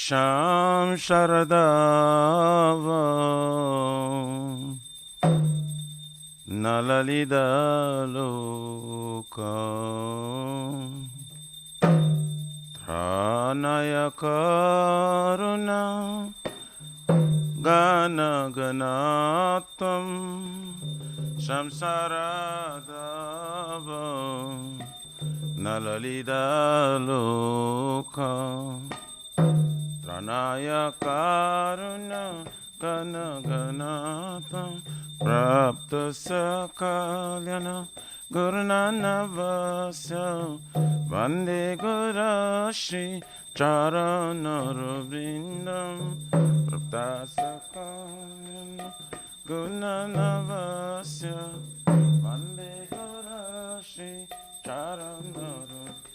Sham Sharadava Nalalida Loka Tranaya Karuna Gana Ganatam Samsaradava Nalalida Loka Tranaya Karuna Gana Ganatam Prapta Sakalyana Gurunana Vasya Vande Gurashi Charanaravrindam Prapta Sakalyana Gurunana Vasya Vande Gurashi Charanaravrindam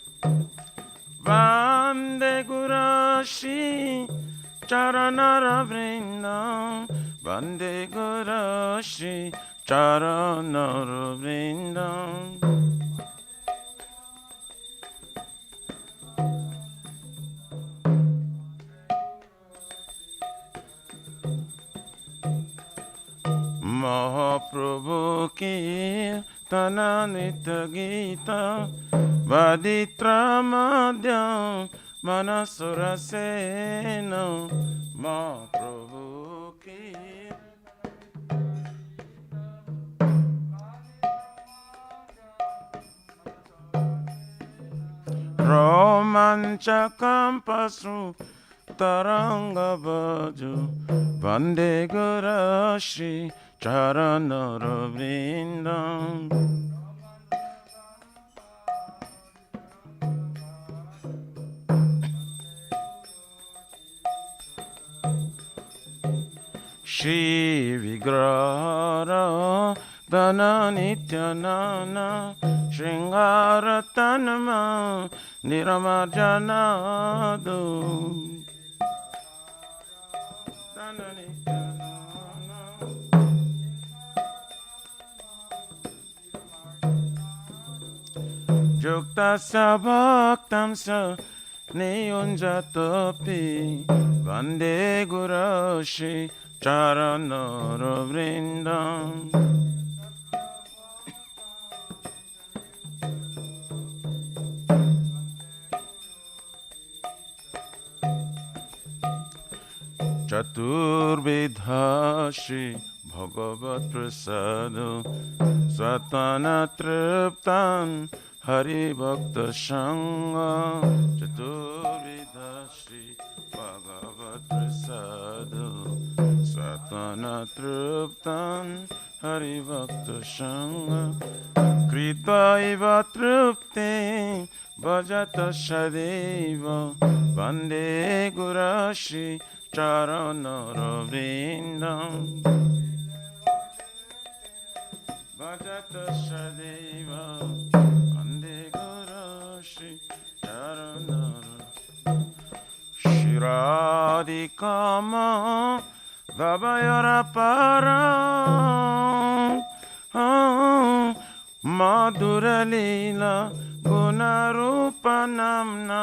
Vande Gurashi Charanaravrindam Vande Gurashi Charanaravrindam Mahaprabhu ki Tananita Gita Vaditra Madhyam Manasura Sena Mahaprabhu ki Romanchakam Pasu Taranga Baju Vande Gurashi Charanaravrindam Shri Vigrahara Dana Nityanana Shringara Tanama Niramarjanadu Dana Nityanana Juktasya Bhaktamsa Niyunjatopi Vande Gurashi Charanaravrindam Chaturvidhashi Bhagavat Prasado Satana Triptan Hari Bhakta Shanga Chaturvidhashi Bhagavat Prasado Satana Triptan Hari Bhakta Shanga Krita Iva Tripte Bhajata Shadeva Vande Gurashi Charanaravrindam Bhajata Shadeva Vande Gurashi Charanaravrindam Shiradikama Vabayara Para Madhura Lila Gunarupa Namna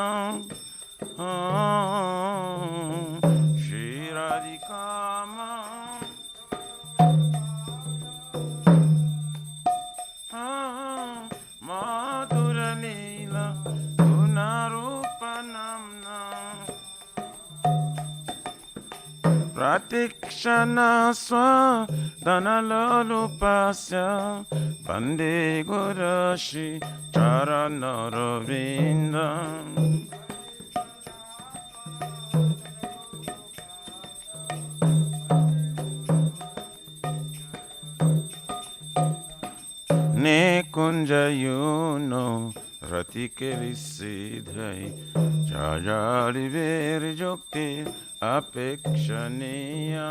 Shiradikama Madhura Lila Gunarupa Namna Pratikshana Swa Dhanalolupasya Vande Gurashi Charanaravrindam Ne kunjayuno Ratike Visidhai Jajari Veri Jokti Apekshaniya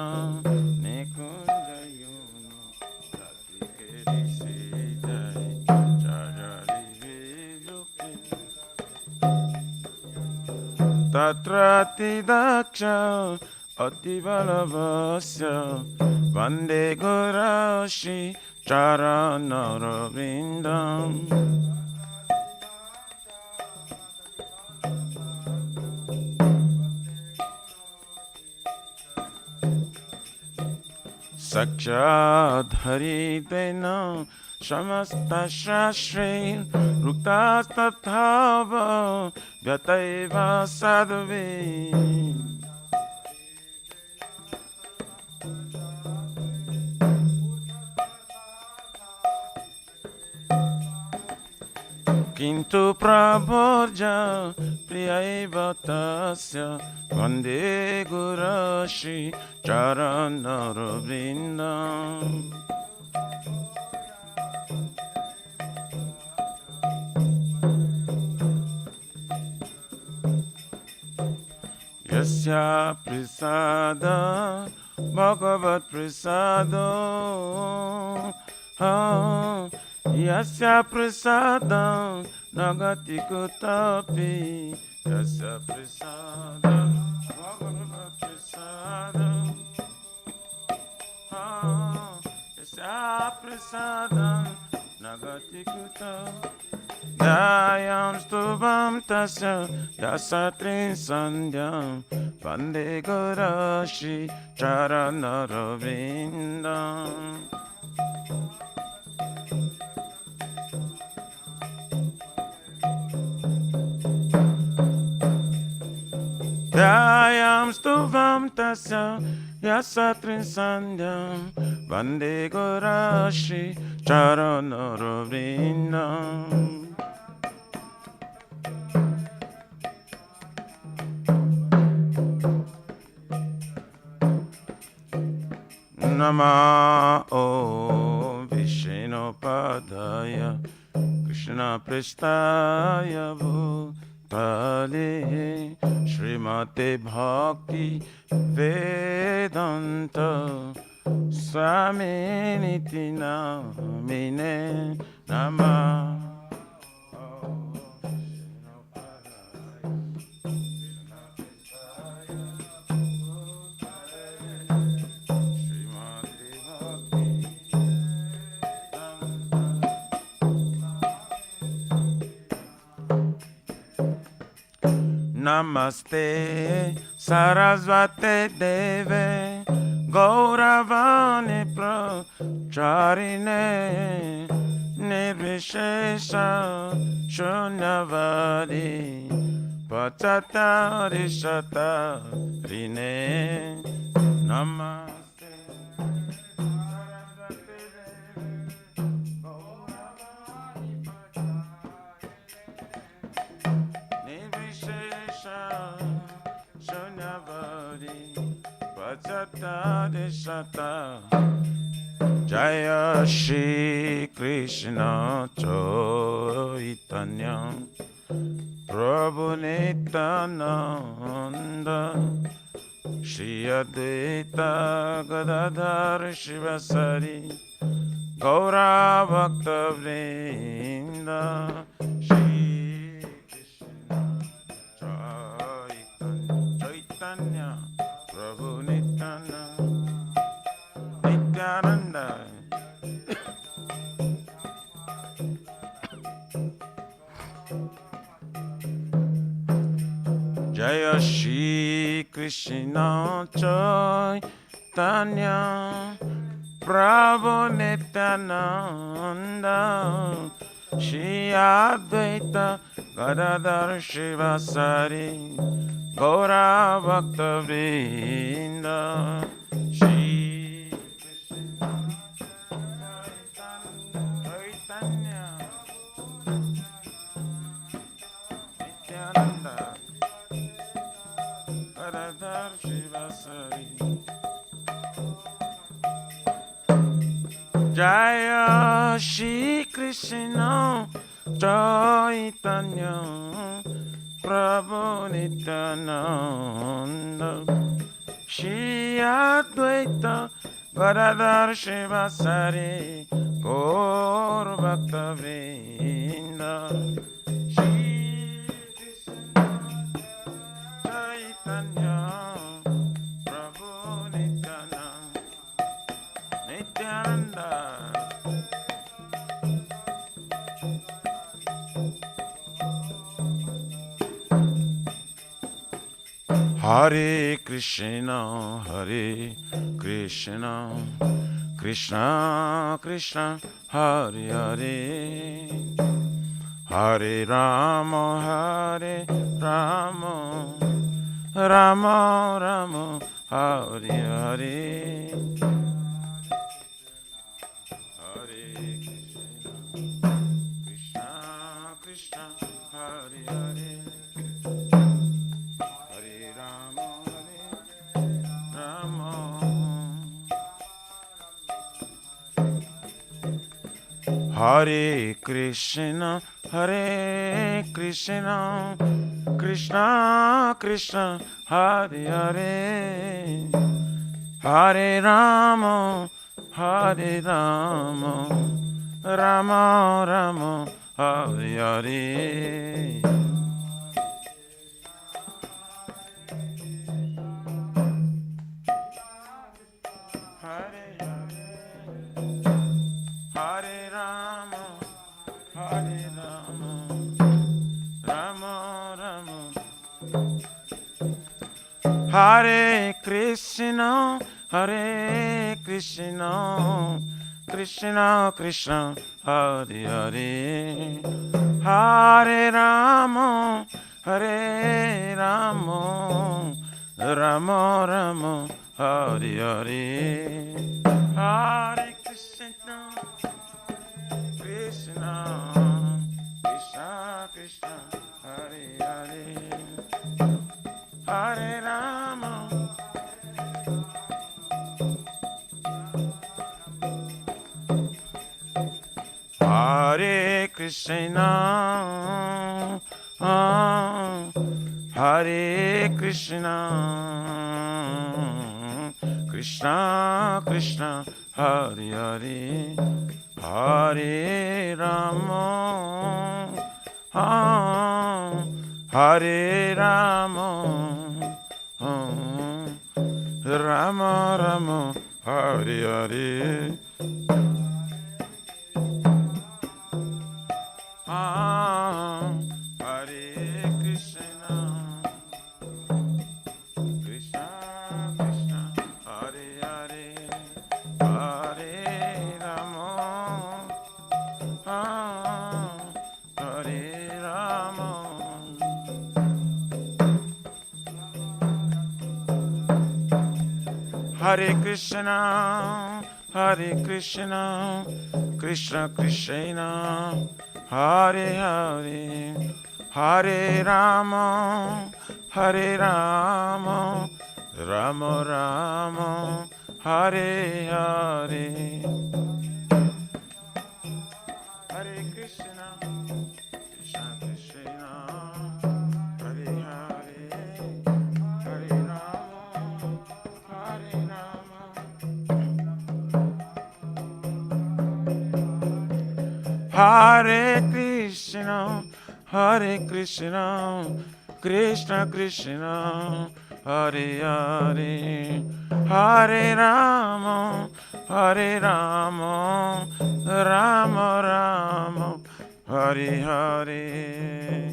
Ne kunjayuno Ratike Visidhai Jajari Veri Jokti Tatrati Daksha Ativalavasya Vande Gurashi Charanaravrindam साक्षाद्धरितेन समस्तशास्त्रैरुक्तास्तथाव व्यतैव साधुभिः किन्तु प्रभोर्ज प्रियैव तस्य वन्दे गुरुश्री चरणरविन्दम् यस्य प्रसाद भगवत्प्रसाद यस्य प्रसाद न गति कुतपि यस्य प्रसाद भगवत्प्रसाद यस्य प्रसाद न गति कुतपि Dayam stubam tasya yasatrin sandhyam Vande Gurashi Charanarvindam Dayam stubam tasya yasatrin sandhyam Vande Gurashi Charanarvindam Nama Om Vishnupadaya Krishna Prestaya Bhutale Srimate Bhakti Vedanta Swaminiti Namine Nama Namaste Sarasvate Deve Gauravani Pracharine Nirvishesha Shunyavadi Pachatari Shatarine Namaste Sarasvate Deve Gauravani Pracharine Nirvishesha Shunyavadi Pachatari Shatarine Jaya Shri Krishna Chaitanya Prabhu Nityananda Shri Advaita Gadadhar Shivasari Gaura Bhakta Vrinda Shri Krishna Chaitanya Prabhu Nityananda Nityananda Jaya Shri Krishna Chaitanya Prabhu Nityananda Shri Advaita Gadadhar Shivasari Gaura Bhakta Vrinda Shri Chaitanya Nityananda Gadadhar Shivasari Jaya Shri Krishna Chaitanya Prabhu Nityananda Shri Advaita Gadadhar Shivasari Gaur Bhakta Vrinda Shri Krishna Chaitanya Prabhu Nityananda Hare Krishna, Hare Krishna, Krishna Krishna Hare Hare Hare Rama Hare Rama Rama Rama Hare Hare Hare Krishna Krishna Hare Hare Hare Rama Rama Hare Krishna Krishna Krishna Hare Hare Hare Rama Rama Rama Hare Hare Hare Hare Rama Rama Rama Hare Krishna Krishna Krishna Hare Hare Hare Rama Rama Rama Hare Hare Hare Krishna Krishna Krishna Hare Hare Hare Rama Hare Krishna Hare Krishna Krishna Krishna Hare Hare Hare Rama Hare Rama Rama Rama Hare Hare Hare Krishna Krishna Krishna Hare Hare Hare Rama Hare Rama Hare Krishna Krishna Krishna Hare Hare Hare Rama Rama Rama Hare Hare Hare Krishna Krishna Hare Hare Hare Rama Hare Krishna Krishna Krishna Hare Hare Hare Rama Rama Rama Hare Hare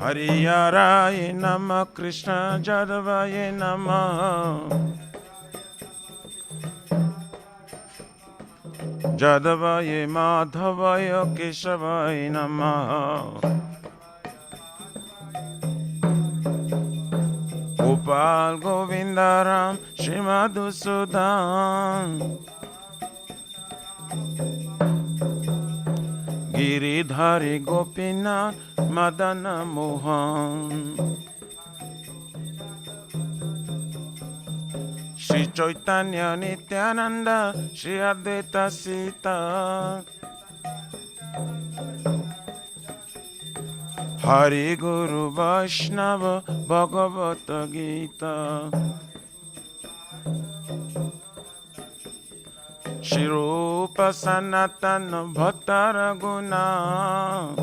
Hariyaraye Namah Krishna Jadavaye Namah Jadavaye Madhavaya Keshavaya Namah Gopal Govindaram Shimadhusudan Giridhari Gopinath Madana Mohan Shri Chaitanya Nityananda Shri Advaita Sita Hari Guru Vaishnava Bhagavata Gita Shri Rupa Sanatana Bhattara Guna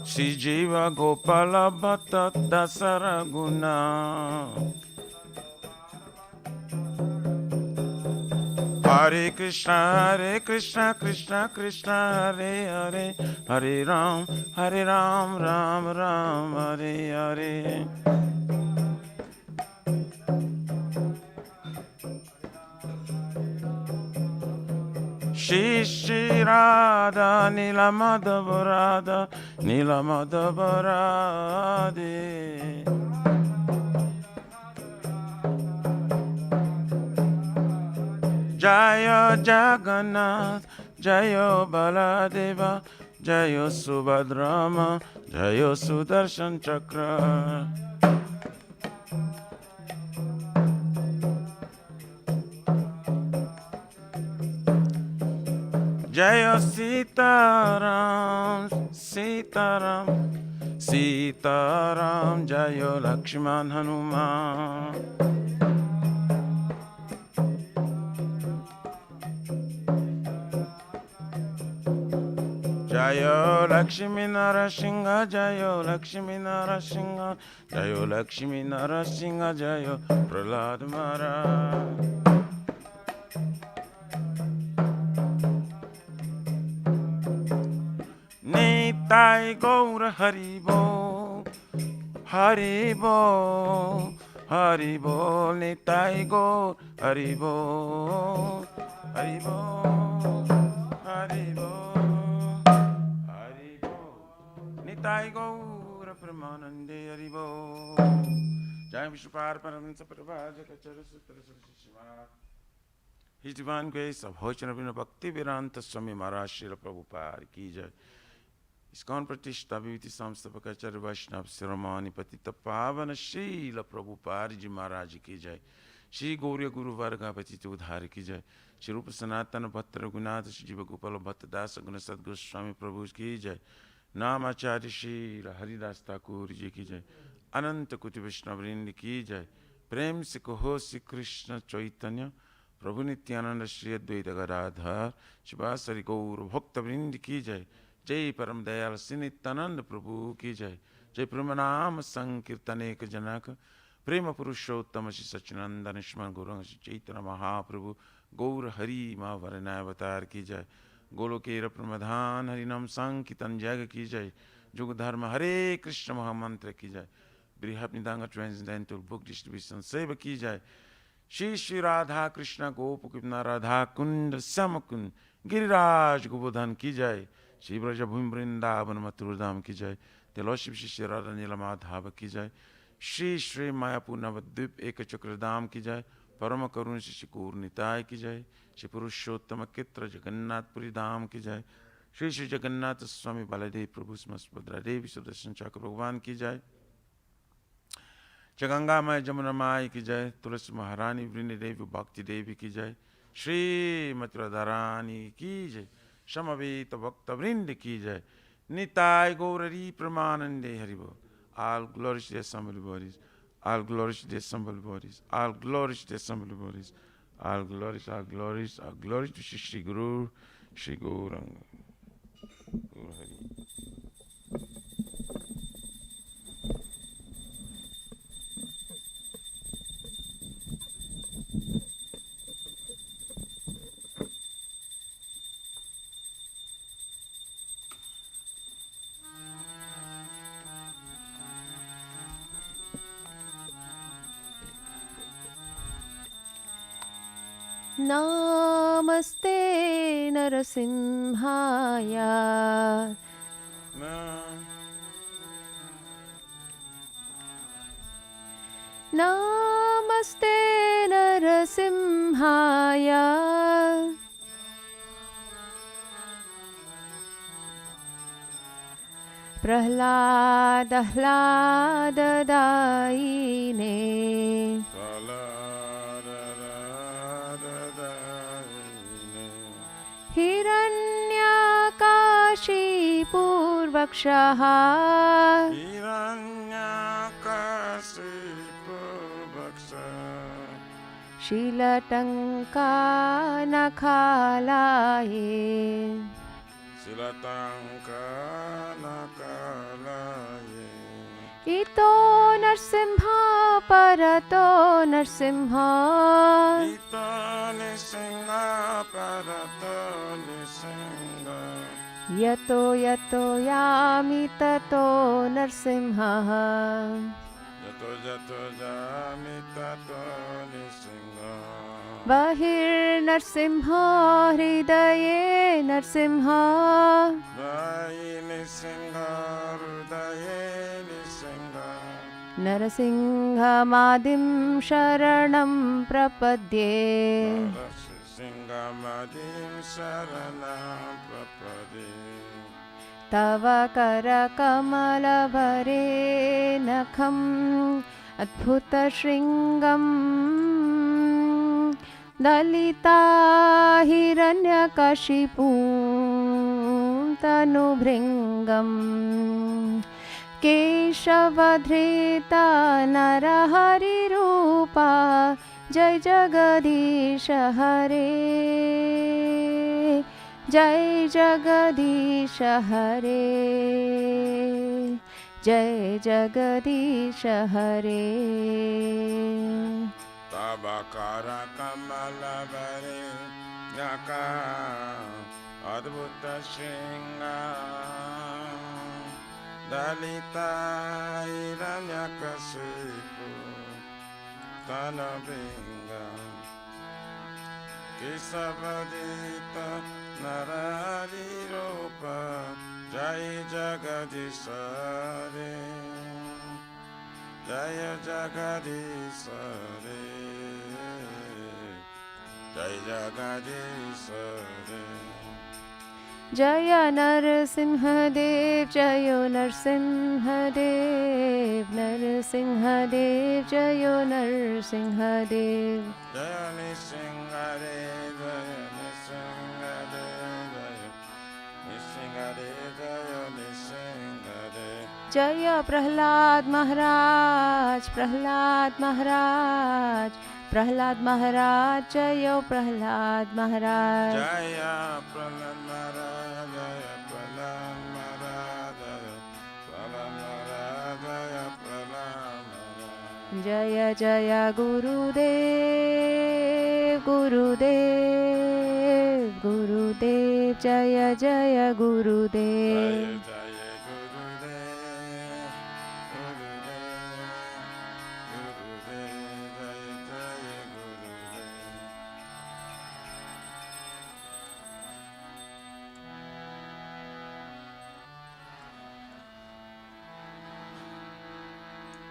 Shri Jiva Gopala Bhatta Dasara Guna Hare Krishna, Krishna Krishna, Hare Hare, Hare Ram, Ram Ram, Hare Hare. Shri Radha, Nila Madhava Radha, Nila Madhava Radhe. Jaya Jagannath, Jaya Baladeva, Jaya Subhadrama, Jaya Sudarshan Chakra. Jaya Sitaram, Sitaram, Sitaram, Jaya Lakshman Hanuman. Jaya Lakshmi Narasingha, Jaya Lakshmi Narasingha, Jaya Lakshmi Narasingha, Jaya Prahlad Maharaj. Nitai Gaura Haribo, Haribo, Haribo, Nitai Gaur Haribo, Haribo, Haribo, Haribo, Nitai Gaura Pramanande Haribo. Jai Vishwapar Paramhansa Prabhajaka Charasutra Sarasishima. His Divine Grace of Hochanabhina Bhakti Vedanta Swami Maharaj Srila Prabhupada Ki Jai. ISKCON Pratishta Bhiviti Samstapakacharya Vaishnava Siramani Patita Pavana Srila Prabhupada Ji Maharaj Ki Jai. Shri Gauriya Guru Varga Patita Udhara Ki Jai. Shri Rupa Sanatana Bhatta Raghunatha Shri Jiva Gopala Bhatta Dasa Guna Sadguru Swami Prabhu Ki Jai. Namacharya Shri Haridas Thakur Ji Ki Jai. Ananta Kuti Vaishnavrinda Ki Jai. Prem Se Kaho Sri Krishna Chaitanya Prabhu Nityananda Shri Advaita Gadadhar Shivasari Gaur Bhakta Vrind Ki Jai. Jai Param Dayal Sinitananda Prabhu Ki Jai. Jai Pramanam Sankirtanek Janaka Prema Purushottama Shri Sachinanda Nishman Guranga Shri Chaitanya Mahaprabhu Gaur Hari Mahavarana Avatar Ki Jai. Golokera Pramadhan Harinam Sankitan Jaga Ki Jai. Yuga Dharma Hare Krishna Mahamantra Ki Jai. Brihat Transcendental Book Distribution Seva Ki Jai. Shri Shri Radha Krishna Gopukipna Radha Kund Samakund Giriraj Govardhan Ki Jai. Shri Braja Bhumi Vrindavan Mathurudham Ki Jai. Teloship Shri Radha Nilamadhava Ki Jai. Shri Shri Mayapur Navadvip Ekachakradham Ki Jai. Parama Karun Shri Kurnitai Ki Jai. Shri Purushottama Kitra Jagannath Puri Dham Ki Jai. Shri Shri Jagannath Swami Baladev Prabhu Smaspadra Devi Sudarshan Chakra Bhagwan Ki Jai. Jaganga Mai Jamuna Mai Ki Jai. Tulasi Maharani Vrini Devi Bhakti Devi Ki Jai. Shri Mathura Dharani Ki Jai. Shamaveta Bhakta Vrindi Ki Jai. Nitai Gaurari Pramanande Haribo. All glories to the assembly bodies. All glories to the assembly bodies. All glories to the assembly bodies. All glories, all glories, all glories to Shri Guru, Shri Gauranga. Guru Hari. Namaste Narasimhaya. Namaste Narasimhaya. Prahladahlaadaine. Hiranyakashipurvakshaha. Shilatanka nakhalaye. Ito Narsimha Parato Narsimha. Ito Narsimha यतो यतो यामि ततो नरसिंहः Yato yato jami tato nisinga. बहिर्नरसिंहो हृदये नरसिंहो Vai nisinga rudaye nisinga. नरसिंहमादिं शरणं प्रपद्ये Narasimha madim saranam prapade. तव करकमलभरे नखम् अद्भुतशृङ्गम् दलिता हिरण्यकशिपूं तनुभृङ्गम् केशवधृता नरहरिरूपा जय जगदीश हरे जय जगदीश हरे जय जगदीश हरे Tabakara kamala bare yaka adbhuta shinga dalita hiranyakasipu tanabhinga kesavadita narari rupa jai jagadishare Jaya Jagadisa Re Jai Jagadisa Re जय नरसिंहदेव जय नरसिंहदेव नरसिंहदेव जय Narasimhadeva Jaya Nisingare Jaya Nisingare Jaya Nisingare Jaya Nisingare जय प्रहलाद महाराज प्रहलाद महाराज प्रहलाद महाराज जय प्रहलाद महाराज Jaya Prahlad Maharaj Jaya Prahlad Maharaj Jaya Prahlad Maharaj Jaya Prahlad Maharaj जय जय गुरुदेव गुरुदेव गुरुदेव जय जय गुरुदेव Jaya Jaya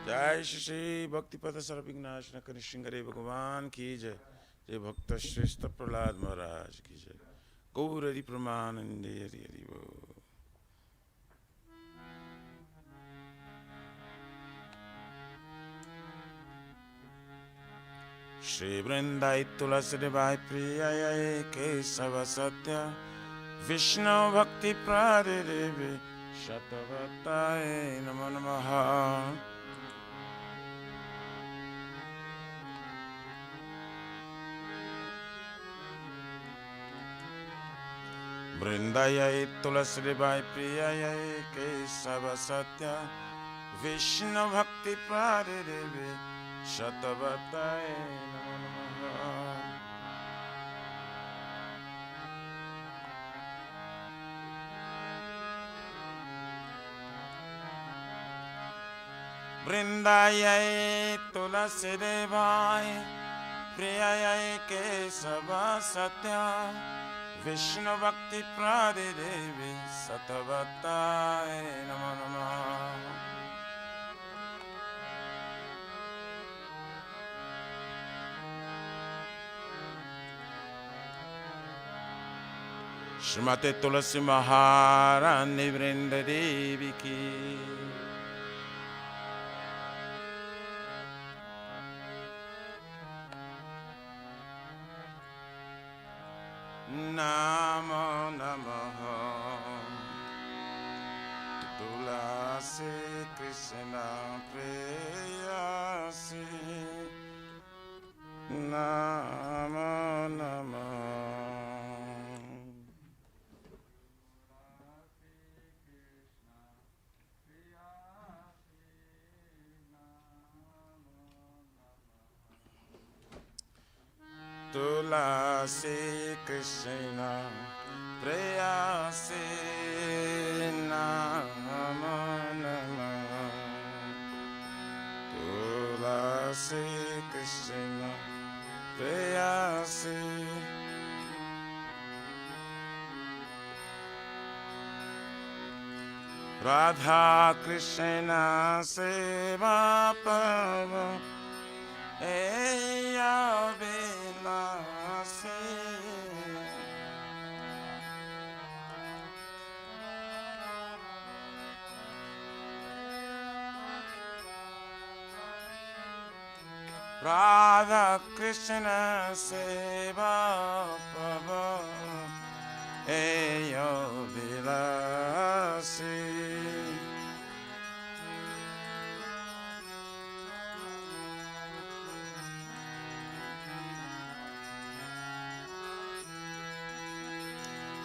जय श्री श्री भक्तिपद सर्वविघ्नाशन कनि श्रृंगरे भगवान की जय जय भक्त श्रेष्ठ प्रहलाद महाराज की जय गौर हरि प्रमानंदे हरि हरि बोल श्री वृंदाई तुलसी देवाय प्रियाय केशव सत्य विष्णु भक्ति प्रादेवे शतवताय नमो नमः वृंदाय तुलसी देवाय प्रियाय केशव सत्य विष्णु भक्ति प्रादेवे शतवताय नमो नमः वृंदाय तुलसी देवाय प्रियाय केशव सत्य विष्णु भक्ति प्रादेवे शतवताय नमो नमः श्रीमते तुलसी महारानी वृंद देवी की नमो नमः तुलसी कृष्ण प्रेयसी नमो नमः Tulasi Krishna Preyasi Nama Nama Tulasi Krishna Preyasi Radha Krishna Seva Pava Eya Vilasi Radha Krishna Seva Pava Eya Vilasi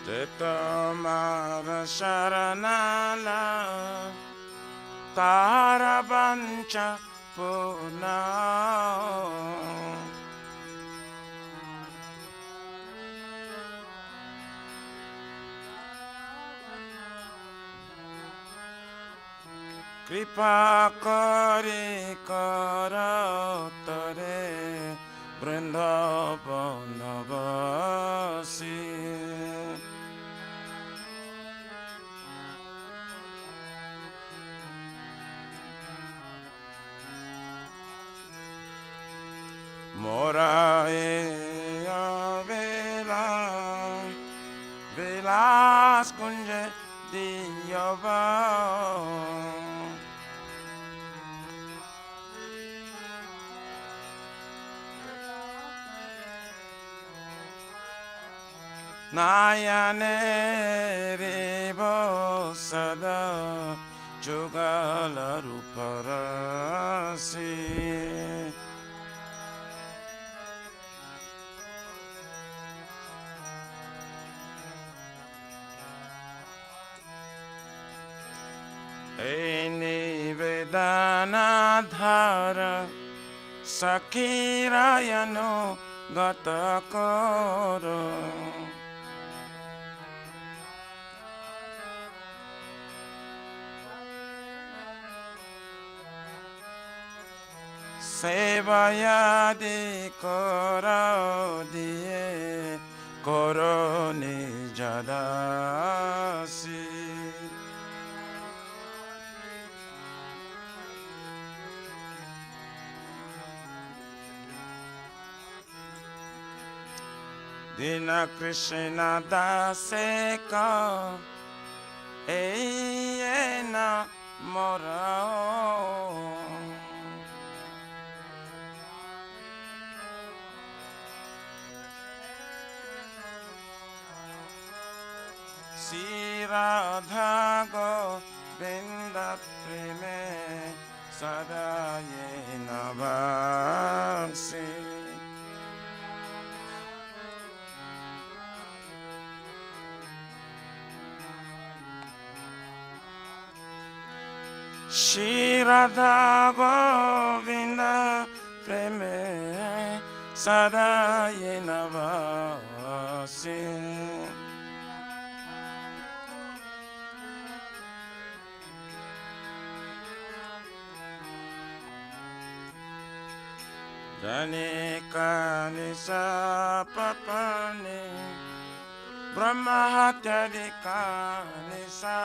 Tetamara Sharanala Tarabancha Puna Kripa Kari Karatare Vrindavanavasi Morae Vela Velas Kunje Diyava Nayane Revo Sada Jugala Ruparasi Eni Vedana Dhara Sakirayano Gatakoro Sevayadi Koro Diye Koro Nijadasi Dina Krishna Daseka Eyena Morao Sri Radha Govinda Preme Sadayena Bhakti Shri Radha Govinda Preme Sadayena Bhakti Jani Kanisa Papani Brahmahatyadi Kanisa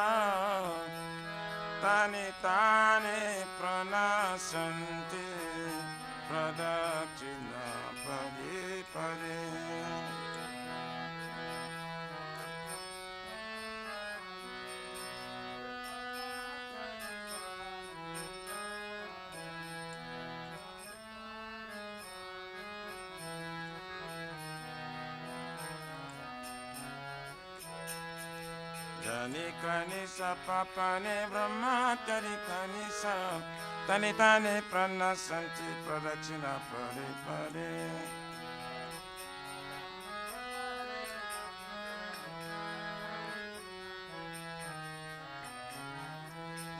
Tani Tani Pranasanti Pradakshina Padi Padi Jani Kanisa Papane Brahmatari Kanisa Tani Tani Pranasanti Pradakshina Pade Pade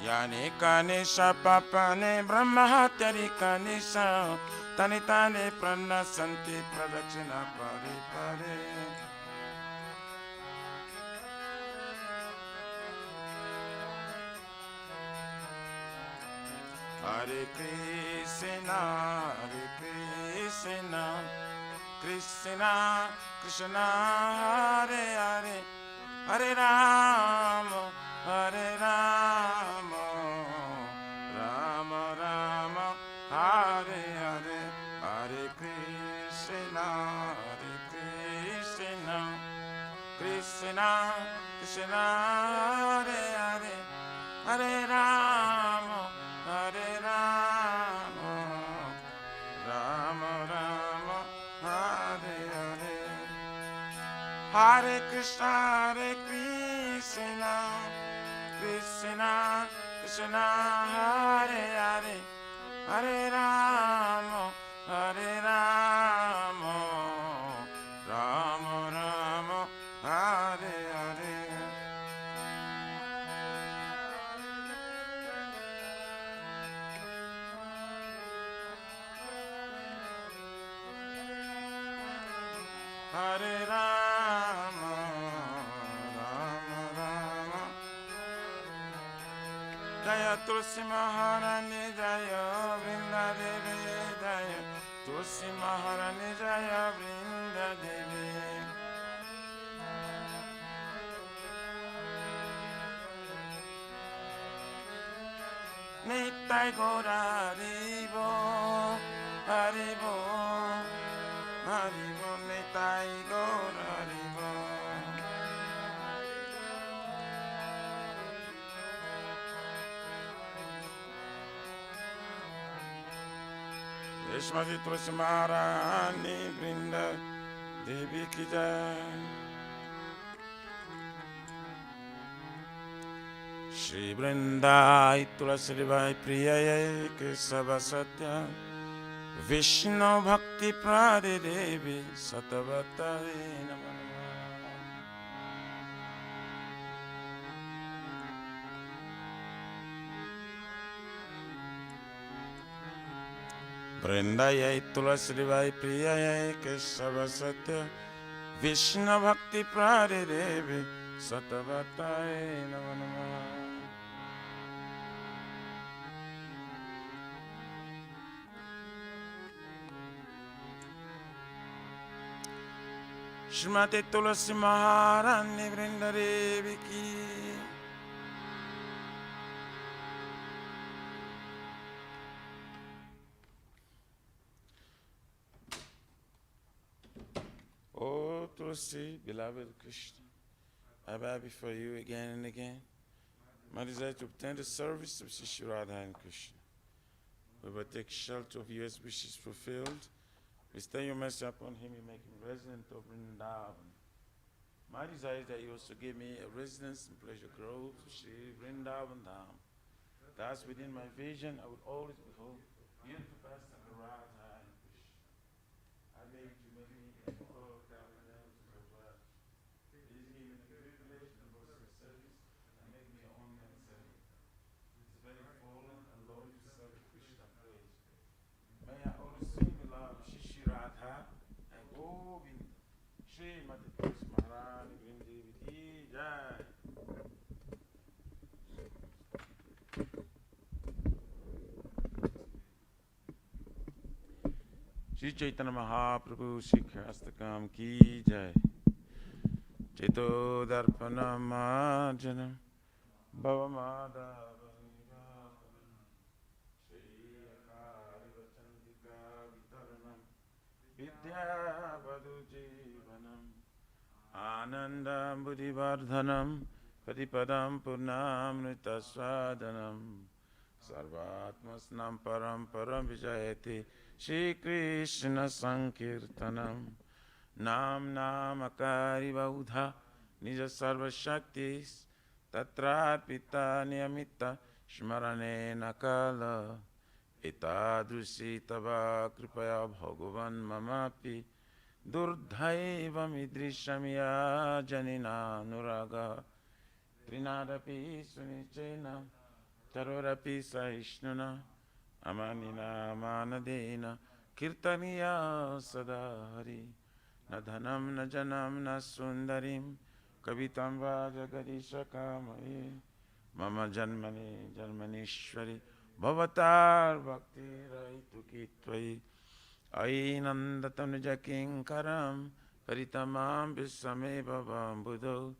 Yane kanisha papane brahmahatyari kanisha tani tani prana santi pradakshina pare pare. Hare Krishna, Hare Krishna, Krishna Krishna, Hare Hare, Hare Rama, Hare Rama, Rama Rama, Hare Hare, Hare Krishna, Hare Krishna, Krishna Krishna, Hare Hare, Hare Rama, Hare Rama, Rama Rama, Hare Hare. Hare Krishna, Krishna Krishna, Hare Hare, Hare Rama, Hare Rama, Rama Rama, Hare Hare. Hare Rama, Rama Rama. Jaya Tulsi Maharani Jaya, Vrinda Devi Jaya, Tulsi Maharani Jaya, Vrinda Devi. Nitai Gora Haribo, Haribo, Haribo, Nitai Gora Haribo. Yashmati Tulsi Maharani Vrinda Devi Ki Jai. Shri Vrindai Tulasi Vai Priyai Kesava Satya Vishnu Bhakti Prade Devi Satavatai Namah. Vrindai Tulasi Vai Priyai Kesava Satya Vishnu Bhakti Prade Devi Satavatai Namah. Shrimati Tulasi Maharani Vrinda Devi Ki. Oh Tulasi, beloved Krishna, I bow before you again and again. My desire to obtain the service of Shri Radha and Krishna. We will take shelter of you as wishes fulfilled. Bestow your mercy upon him, you make him resident of Vrindavan. My desire is that you also give me a residence in Pleasure Grove, Shri Vrindavan Dham. Thus, within my vision, I would always behold you to pass the Radha and Krishna. I beg you make me an all covenant of God. Please give me the privilege and boast your service and make me your own man servant. It's very fallen and lowly to serve Krishna praise. May I always sing the love of Shri Radha and Govinda. Shri Mati Tulsi Maharani Vrindevi Ki Jai. Shri Chaitanya Mahaprabhu Shikhar Astakam Ki Jai. Chaito Darpana Marjanam Bhavamada Shri Akari Vachandika Vitaranam Vidya Vadu Jivanam Anandam Buddhivardhanam Patipadam Purnamrita Swadanam Sarvatmasnam Param Param Vijayati Shri Krishna Sankirtanam Nam Namakari Vaudha Nija Sarva Shaktis Tatrapita Niyamita Shmarane Nakala Etadrusi Tava Kripaya Bhagavan Mamapi Durdhaiva Midrishamya Janina Nuraga Trinadapi Sunichena Tarorapi Saishnuna Amanina Manadena Kirtaniya Sadahari Na Dhanam Na Janam Na Sundarim Kavitam Vajagadisha Kamaye Mama Janmani Janmanishwari Bhavatar Bhakti Raitu Kitvai Ainandatam Nijakin Karam Paritamam Visame Bhavam Buddho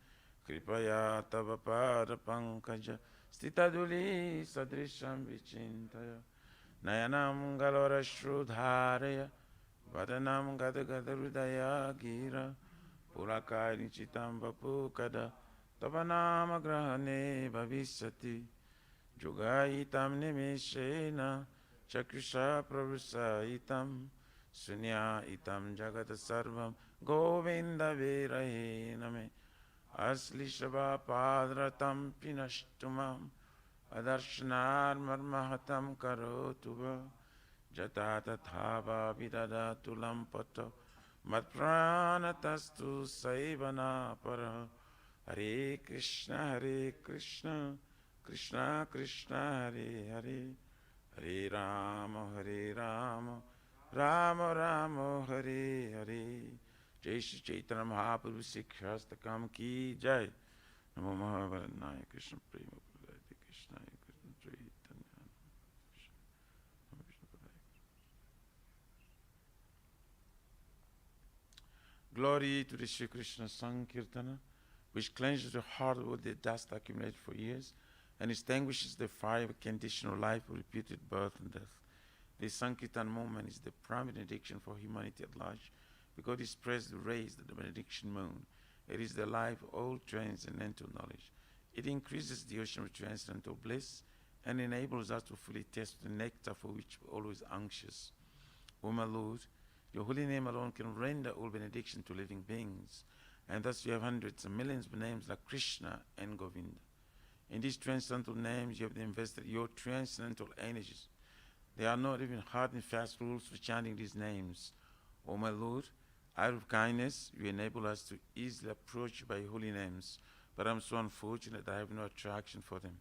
Kripaya Tava Pada Pankaja Stitaduli Sadrisham Vichintaya Nayanam Galora Shrudharaya Vadanam Gadagadrudaya Gira Purakai Nichitam Vapukada Tavanama Grahane Bhavisati Jugaitam Nimishena Chakrusha Pravusaitam Sunya Itam Jagata Sarvam Govinda Virahe Name Aslishabha Padratam Pinashtumam Adarshnar Marmahatam Karotuva Jatata Thava Vidadatu Lampato Matpranatastu Saivana Para Hare Krishna Krishna Krishna Hare Hare Hare Rama Rama Rama Hare Hare Jai Shri Chaitanya Mahaprabhu Sikshastakam Ki Jai Namo Mahavarnaya Krishna Prema Pradaya Krishna Krishna Chaitanya Namo Krishna Padaya. Glory to the Shri Krishna Sankirtana, which cleanses the heart of all the dust accumulated for years and extinguishes the fire of conditional life of repeated birth and death. This Sankirtan movement is the prime benediction for humanity at large, because it spreads the rays of the benediction moon. It is the life of all transcendental knowledge. It increases the ocean of transcendental bliss and enables us to fully taste the nectar for which we are always anxious. O my Lord, your holy name alone can render all benediction to living beings, and thus you have hundreds and millions of names like Krishna and Govinda. In these transcendental names you have invested your transcendental energies. There are not even hard and fast rules for chanting these names. O my Lord, out of kindness, you enable us to easily approach you by holy names, but I'm so unfortunate that I have no attraction for them.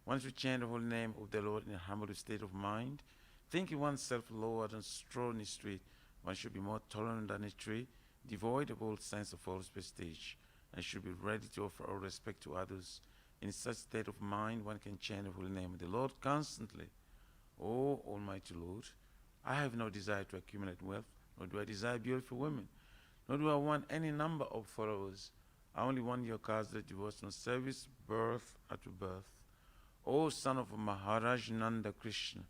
Once we chant the holy name of the Lord in a humble state of mind, thinking oneself lower than straw in the street, one should be more tolerant than a tree, devoid of all sense of false prestige, and should be ready to offer all respect to others. In such state of mind, one can chant the holy name of the Lord constantly. O Almighty Lord, I have no desire to accumulate wealth, nor do I desire beautiful women, nor do I want any number of followers. I only want your cause, the devotional service, birth after birth. O son of Maharaj Nanda Krishna,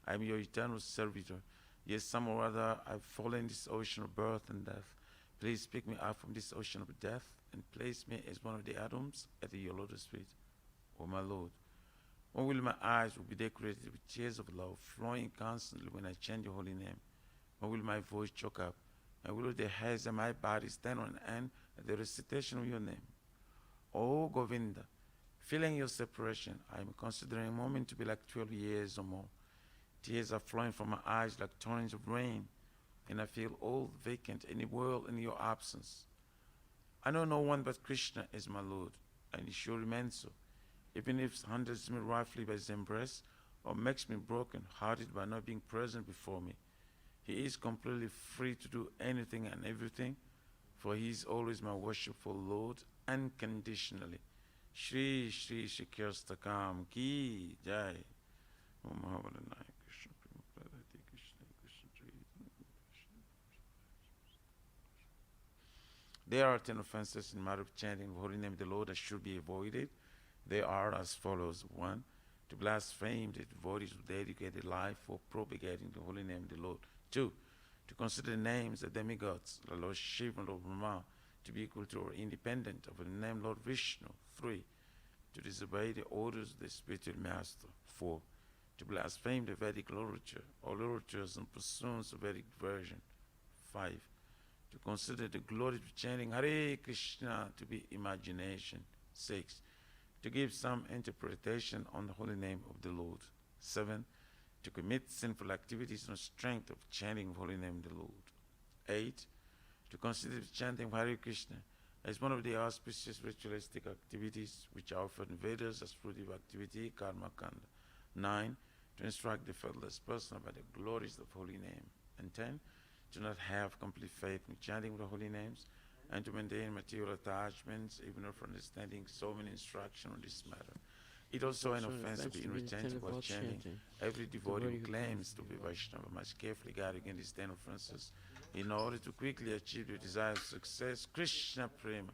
I am your eternal servitor. Yes, somehow or other I've fallen in this ocean of birth and death. Please pick me up from this ocean of death and place me as one of the atoms at your lotus feet. O my Lord, when will my eyes will be decorated with tears of love flowing constantly when I chant your holy name? When will my voice choke up? And will the hairs of my body stand on end at the recitation of your name? O Govinda, feeling your separation, I am considering a moment to be like 12 years or more. Tears are flowing from my eyes like torrents of rain, and I feel all vacant in the world in your absence. I know no one but Krishna is my Lord, and he sure remains so, even if he handles me roughly by his embrace, or makes me broken-hearted by not being present before me. He is completely free to do anything and everything, for he is always my worshipful Lord, unconditionally. Shri Shri Shikirstakam Ki Jai. There are 10 offenses in matter of chanting the holy name of the Lord that should be avoided. They are as follows. 1. To blaspheme the devotees who dedicated life for propagating the holy name of the Lord. 2. To consider the names of demigods, the Lord Shiva and Lord Brahma, to be equal to or independent of the name Lord Vishnu. 3. To disobey the orders of the spiritual master. 4. To blaspheme the Vedic literature or literatures and pursuits of Vedic version. 5. To consider the glory of chanting Hare Krishna to be imagination. 6. To give some interpretation on the holy name of the Lord. 7. To commit sinful activities on the strength of chanting the holy name of the Lord. 8. To consider chanting Hare Krishna as one of the auspicious ritualistic activities which are offered in Vedas as fruitive activity, Karma Kanda. 9. To instruct the faithless person about the glories of holy name. And 10. To not have complete faith in chanting the holy names, and to maintain material attachments, even after understanding so many instructions on this matter. It also an offense to be inattentive while chanting. Every devotee who claims to be Vaishnava must carefully guard against these 10 offenses in order to quickly achieve the desired success. Krishna Prema.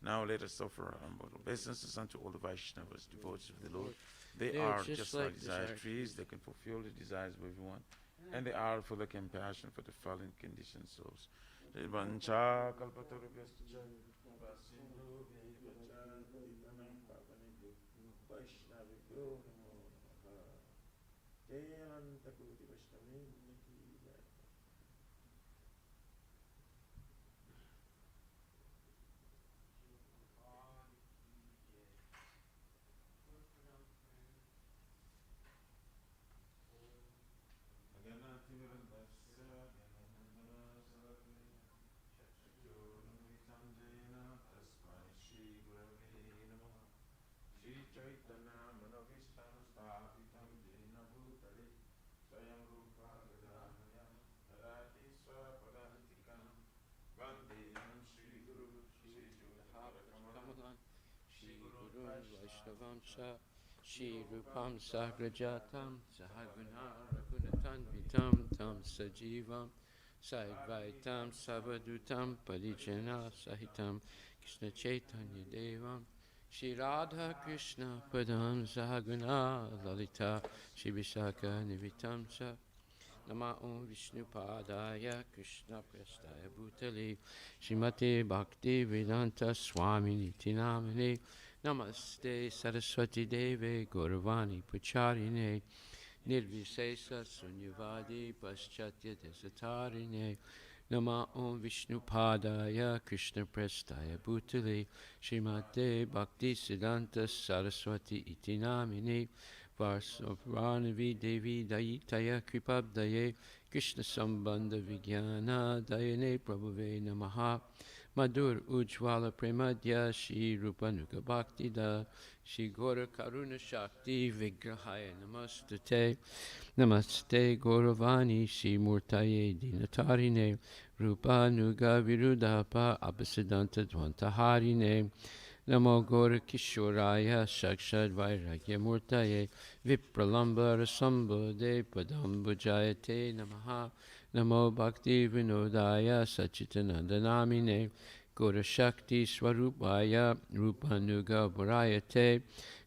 Now let us offer humble obeisances unto all the Vaishnavas, devotees of the Lord. They are just like desire trees, they can fulfill the desires of everyone, and they are full of compassion for the fallen conditioned souls. Shri Rupam Sagrajatam Sahaguna Raghunatan Tam Sajivam Saidvaitam Savadutam Parijana Sahitam Krishna Chaitanya Devam Shri Radha Krishna Padam Sahaguna Lalita Shri Vishaka Nivitam Sa Nama Om Vishnu Padaya Krishna Prestaya Bhutali Srimati Bhakti Vedanta Swami Niti Namane Namaste Saraswati Deve Gauravani Pacharine Nirvisesa Sunyavadi Paschatya Desatarine Nama Om Vishnu Padaya Krishna Prestaya Bhutale Srimate Bhakti Siddhanta Saraswati Iti Namine Varsavaranvi Devi Dayitaya Kripabdaye Krishna Sambandha Vijnana Dayane Prabhuve Namaha Madhur Ujjvala Premadya Shri Rupanuga Bhakti Da Shri Gora Karuna Shakti Vigrahaya Namastate Namaste Gauravani Shri Murtaye Dinatarine Rupanuga Virudapa Abhasidanta Dvantaharine Namo Gora Kishoraya Shakshad Vairagya Murtaye Vipralamba Rasambode Padambujayate Namaha Namo Bhakti Vinodaya Sachitananda Namine Gora Shakti Swarupaya Rupanuga Varayate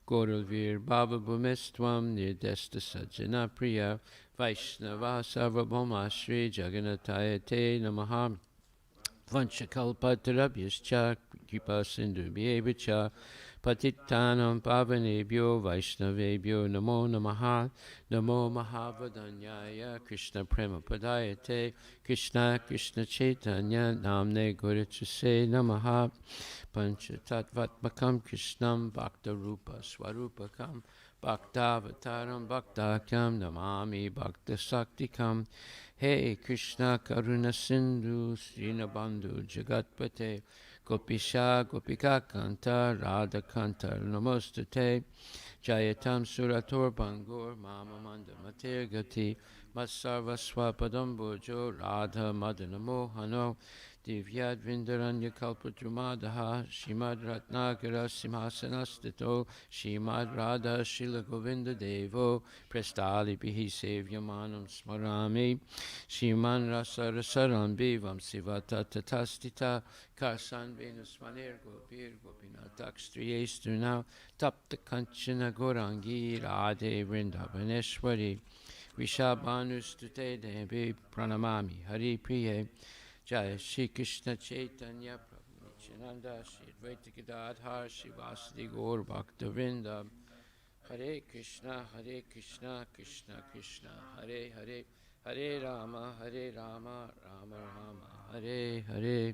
Gauralvir Baba Bhumestvam Nirdesta Sajjana Priya Vaishnava Sarvabhauma Shri Jagannatayate Namaha Vanchakalpatarabhyascha Kripa Sindhubhyevacha Patittanam Pavanebhyo Vaishnavebhyo Namo Namaha Namo Mahavadanyaya Krishna Prema Padayate Krishna Krishna Chaitanya Namne Gaurachase Namaha Panchatattvatmakam Krishnam Bhakta Rupa Swarupakam Bhaktavataram Bhaktakyam Namami Bhakta Saktikam Hey Krishna Karuna Sindhu Srinabandhu Jagatpate Gopisha Gopika Kanta Radha Kanta Namostate Jayatam Surator Bangor Mama Manda Mater Gati Masarva Swapadam Bojo Radha Madana Mohano Divyad Vindaranya Kalpatrumadaha Shimad Ratnagara Simhasanastito Shimad Radha Shila Govinda Devo Prestali Bihi Sevyamanam Smarami Shiman Rasa Rasaram Bivam Sivata Tatastita Karsan Venusmanir Gopir Gopinatakstriyestu now Tapta Kanchana Gorangi Radhe Vrindavaneshwari Vishabhanustute Devi Pranamami Hari Priye Jai Shri Krishna Chaitanya Prabhu Nityananda Shri Advaita Gadadhar Shri Vasudeva Gaur Bhakta Vrinda Hare Krishna Krishna Krishna Hare Hare Hare Rama Rama Rama Hare Hare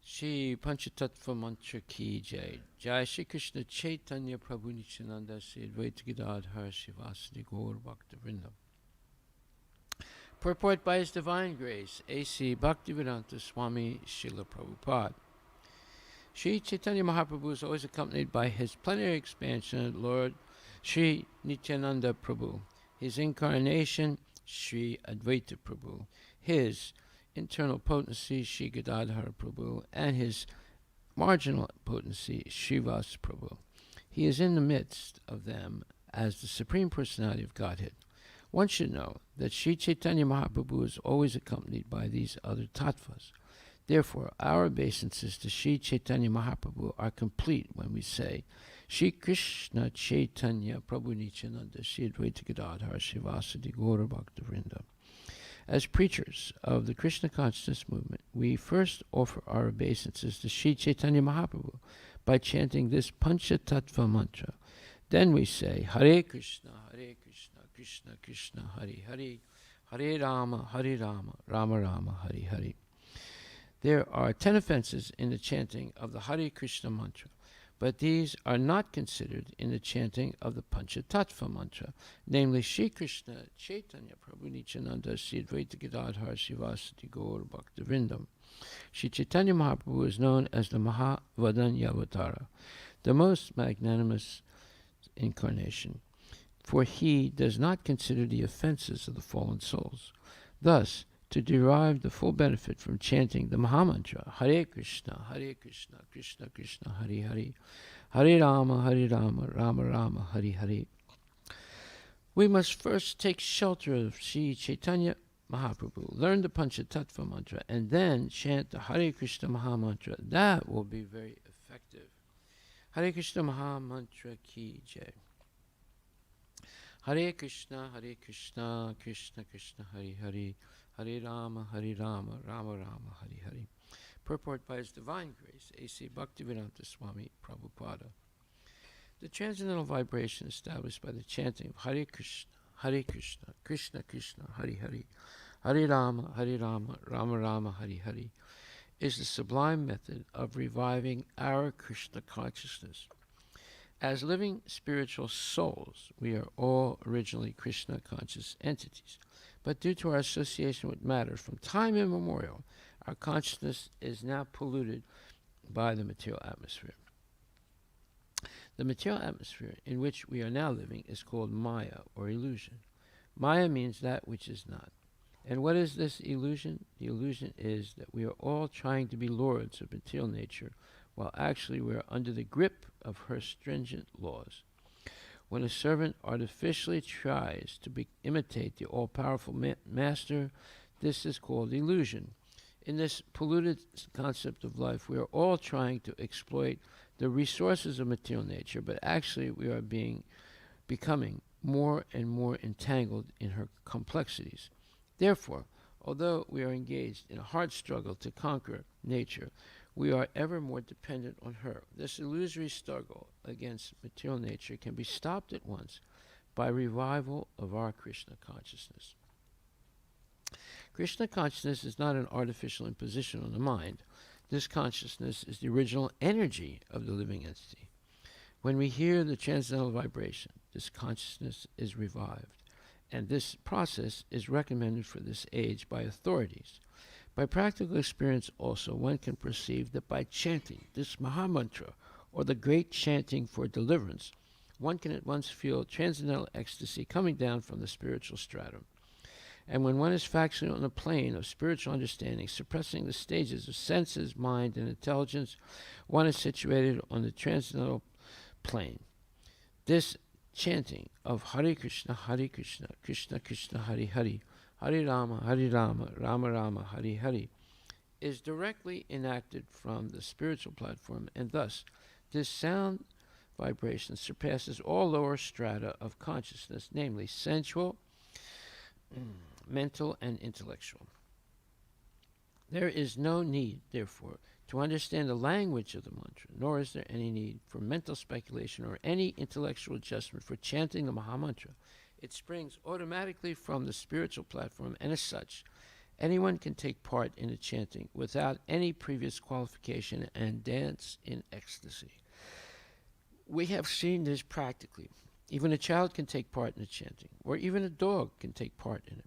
Shri Panchatattva Mantra Ki Jai Jai Shri Krishna Chaitanya Prabhu Nityananda Shri Advaita Gadadhar Shri Vasudeva Gaur Bhakta Vrinda. Purport by His Divine Grace, A.C. Bhaktivedanta Swami Srila Prabhupada. Sri Chaitanya Mahaprabhu is always accompanied by his plenary expansion, Lord Sri Nityananda Prabhu, his incarnation, Sri Advaita Prabhu, his internal potency, Sri Gadadhara Prabhu, and his marginal potency, Srivas Prabhu. He is in the midst of them as the Supreme Personality of Godhead. One should know that Sri Chaitanya Mahaprabhu is always accompanied by these other tattvas. Therefore, our obeisances to Sri Chaitanya Mahaprabhu are complete when we say, Sri Krishna Chaitanya Prabhu Nityananda Sri Advaita Gadadhara Srivasadi Gaura Bhaktavrinda. As preachers of the Krishna consciousness movement, we first offer our obeisances to Sri Chaitanya Mahaprabhu by chanting this Panchatattva mantra. Then we say, Hare Krishna, Krishna Krishna, Hare Hare, Hare Rama, Rama Rama, Hare Hare. There are 10 offenses in the chanting of the Hare Krishna mantra, but these are not considered in the chanting of the Panchatattva mantra, namely Shri Krishna Chaitanya Prabhu Nityananda Sri Advaita Gadadhara Srivasadi Gaur Bhaktavindam. Shri Chaitanya Mahaprabhu is known as the Mahavadanya, the most magnanimous incarnation, for he does not consider the offenses of the fallen souls. Thus, to derive the full benefit from chanting the Mahamantra, Hare Krishna, Krishna Krishna, Hare Hare, Hare Rama, Rama Rama, Hare Hare, we must first take shelter of Sri Chaitanya Mahaprabhu, learn the Panchatattva mantra, and then chant the Hare Krishna Mahamantra. That will be very effective. Hare Krishna Mahamantra Ki Jai. Hare Krishna, Krishna Krishna, Hare Hare, Hare Rama, Rama Rama, Hare Hare. Purport by His Divine Grace, A.C. Bhaktivedanta Swami Prabhupada. The transcendental vibration established by the chanting of Hare Krishna, Krishna Krishna, Hare Hare, Hare Rama, Rama Rama, Hare Hare, is the sublime method of reviving our Krishna consciousness. As living spiritual souls, we are all originally Krishna conscious entities, but due to our association with matter from time immemorial, our consciousness is now polluted by the material atmosphere. The material atmosphere in which we are now living is called Maya, or illusion. Maya means that which is not. And what is this illusion? The illusion is that we are all trying to be lords of material nature, while actually we are under the grip of her stringent laws. When a servant artificially tries to imitate the all-powerful master, this is called illusion. In this polluted concept of life, we are all trying to exploit the resources of material nature, but actually we are becoming more and more entangled in her complexities. Therefore, although we are engaged in a hard struggle to conquer nature, we are ever more dependent on her. This illusory struggle against material nature can be stopped at once by revival of our Krishna consciousness. Krishna consciousness is not an artificial imposition on the mind. This consciousness is the original energy of the living entity. When we hear the transcendental vibration, this consciousness is revived, and this process is recommended for this age by authorities. By practical experience also, one can perceive that by chanting this Mahamantra, or the great chanting for deliverance, one can at once feel transcendental ecstasy coming down from the spiritual stratum. And when one is factually on the plane of spiritual understanding, suppressing the stages of senses, mind, and intelligence, one is situated on the transcendental plane. This chanting of Hare Krishna, Krishna Krishna, Hare Hare, Hare Rama, Rama Rama, Hare Hare, is directly enacted from the spiritual platform, and thus this sound vibration surpasses all lower strata of consciousness, namely sensual, mental, and intellectual. There is no need, therefore, to understand the language of the mantra, nor is there any need for mental speculation or any intellectual adjustment for chanting the Mahamantra. It springs automatically from the spiritual platform, and as such, anyone can take part in the chanting without any previous qualification and dance in ecstasy. We have seen this practically. Even a child can take part in the chanting, or even a dog can take part in it.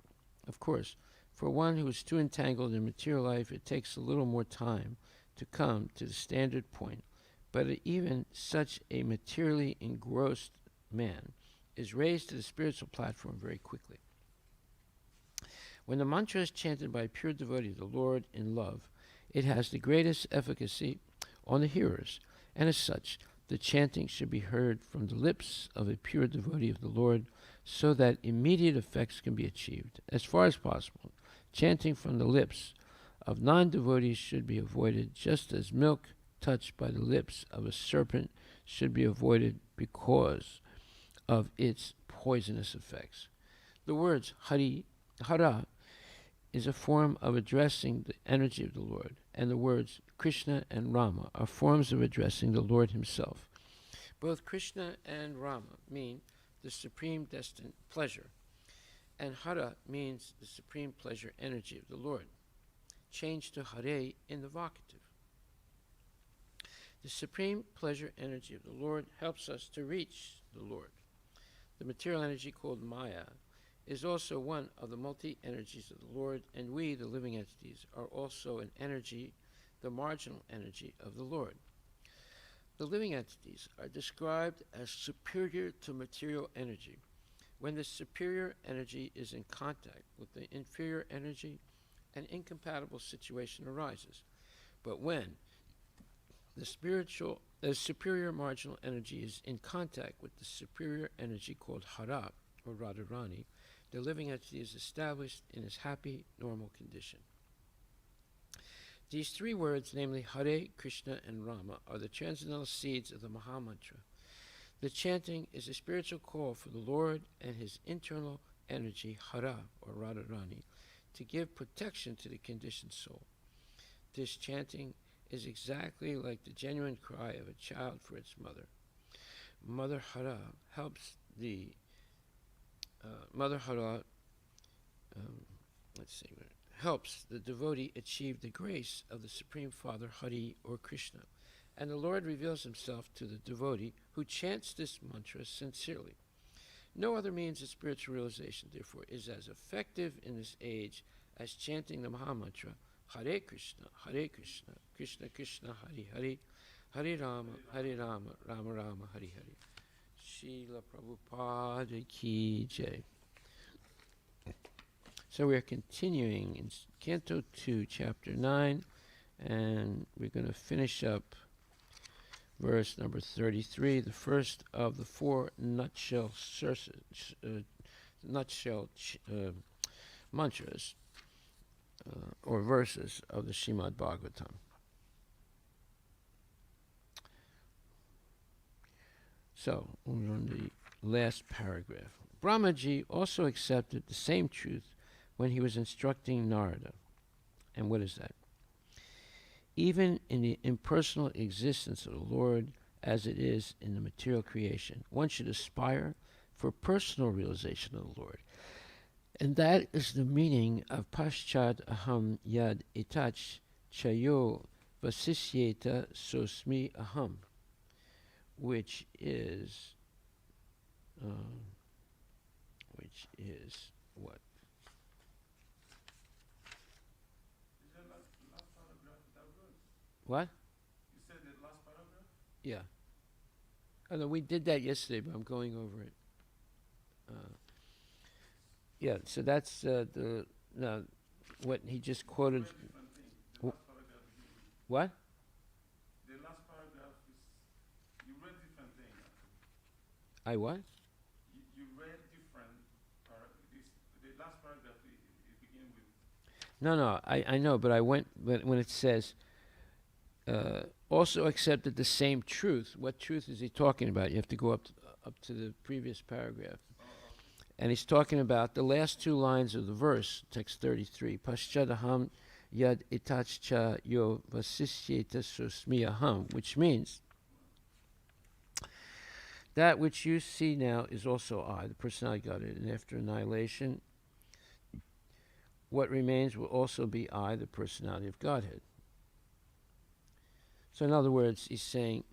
Of course, for one who is too entangled in material life, it takes a little more time to come to the standard point, but even such a materially engrossed man is raised to the spiritual platform very quickly. When the mantra is chanted by a pure devotee of the Lord in love, it has the greatest efficacy on the hearers, and as such, the chanting should be heard from the lips of a pure devotee of the Lord so that immediate effects can be achieved. As far as possible, chanting from the lips of non-devotees should be avoided, just as milk touched by the lips of a serpent should be avoided because of its poisonous effects. The words Hara is a form of addressing the energy of the Lord, and the words Krishna and Rama are forms of addressing the Lord himself. Both Krishna and Rama mean the supreme destined pleasure, and Hara means the supreme pleasure energy of the Lord, changed to Hare in the vocative. The supreme pleasure energy of the Lord helps us to reach the Lord. The material energy called Maya is also one of the multi-energies of the Lord, and we, the living entities, are also an energy, the marginal energy of the Lord. The living entities are described as superior to material energy. When the superior energy is in contact with the inferior energy, an incompatible situation arises. But when the superior marginal energy is in contact with the superior energy called Hara, or Radharani, the living entity is established in its happy, normal condition. These three words, namely Hare, Krishna, and Rama, are the transcendental seeds of the Mahamantra. The chanting is a spiritual call for the Lord and his internal energy, Hara, or Radharani, to give protection to the conditioned soul. This chanting is exactly like the genuine cry of a child for its mother. Mother Hara helps the helps the devotee achieve the grace of the Supreme Father Hari or Krishna, and the Lord reveals himself to the devotee who chants this mantra sincerely. No other means of spiritual realization, therefore, is as effective in this age as chanting the Mahamantra Hare Krishna, Krishna Krishna, Hari Hari, Hare Rama, Rama Rama, Hari Hari. Srila Prabhupada Ki Jai. So we are continuing in Canto 2, Chapter 9, and we're going to finish up verse number 33, the first of the four nutshell mantras or verses of the Srimad Bhagavatam. So, we're on the last paragraph. Brahmaji also accepted the same truth when he was instructing Narada. And what is that? Even in the impersonal existence of the Lord, as it is in the material creation, one should aspire for personal realization of the Lord. And that is the meaning of Paschad Aham Yad Itach Chayo Vasisyeta Sosmi Aham, which is what? Is that last paragraph of that verse? What? You said the last paragraph? Yeah. Oh, no, we did that yesterday, but I'm going over it. Yeah, so that's what he just quoted. What? The last paragraph is, you read different thing. I what? You read different, the last paragraph, it begins with. No, I know, but I went, when it says, also accepted the same truth. What truth is he talking about? You have to go up to the previous paragraph. And he's talking about the last two lines of the verse, text 33. Paschadaham yad itachcha yo vasisyeta susmiyaham, which means that which you see now is also I, the personality Godhead, and after annihilation, what remains will also be I, the personality of Godhead. So in other words, he's saying,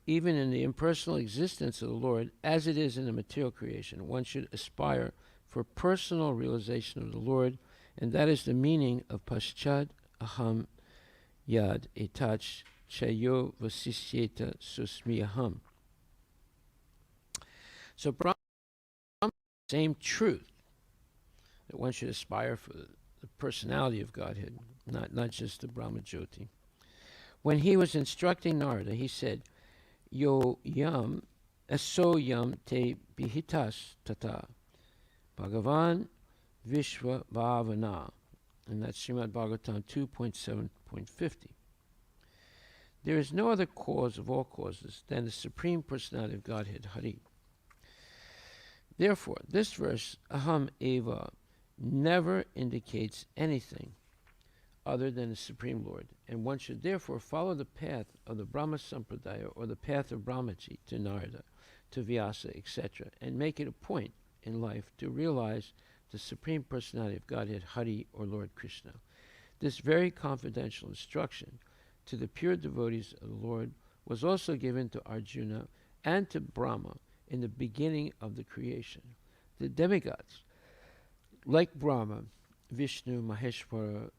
even in the impersonal existence of the Lord, as it is in the material creation, one should aspire for personal realization of the Lord, and that is the meaning of Paschad Aham yad etach chayo vasisyeta susmiyaham. So Brahma, same truth that one should aspire for the personality of Godhead, not just the Brahma Jyoti. When he was instructing Narada, he said, Yo yam eso yam te bihitas tata Bhagavan Vishwa Bhavana. And that's Srimad Bhagavatam 2.7.50. There is no other cause of all causes than the Supreme Personality of Godhead, Hari. Therefore, this verse, Aham Eva, never indicates anything other than the Supreme Lord, and one should therefore follow the path of the Brahma Sampradaya or the path of Brahmaji to Narada, to Vyasa, etc., and make it a point in life to realize the Supreme Personality of Godhead, Hari, or Lord Krishna. This very confidential instruction to the pure devotees of the Lord was also given to Arjuna and to Brahma in the beginning of the creation. The demigods, like Brahma, Vishnu, Maheshwara,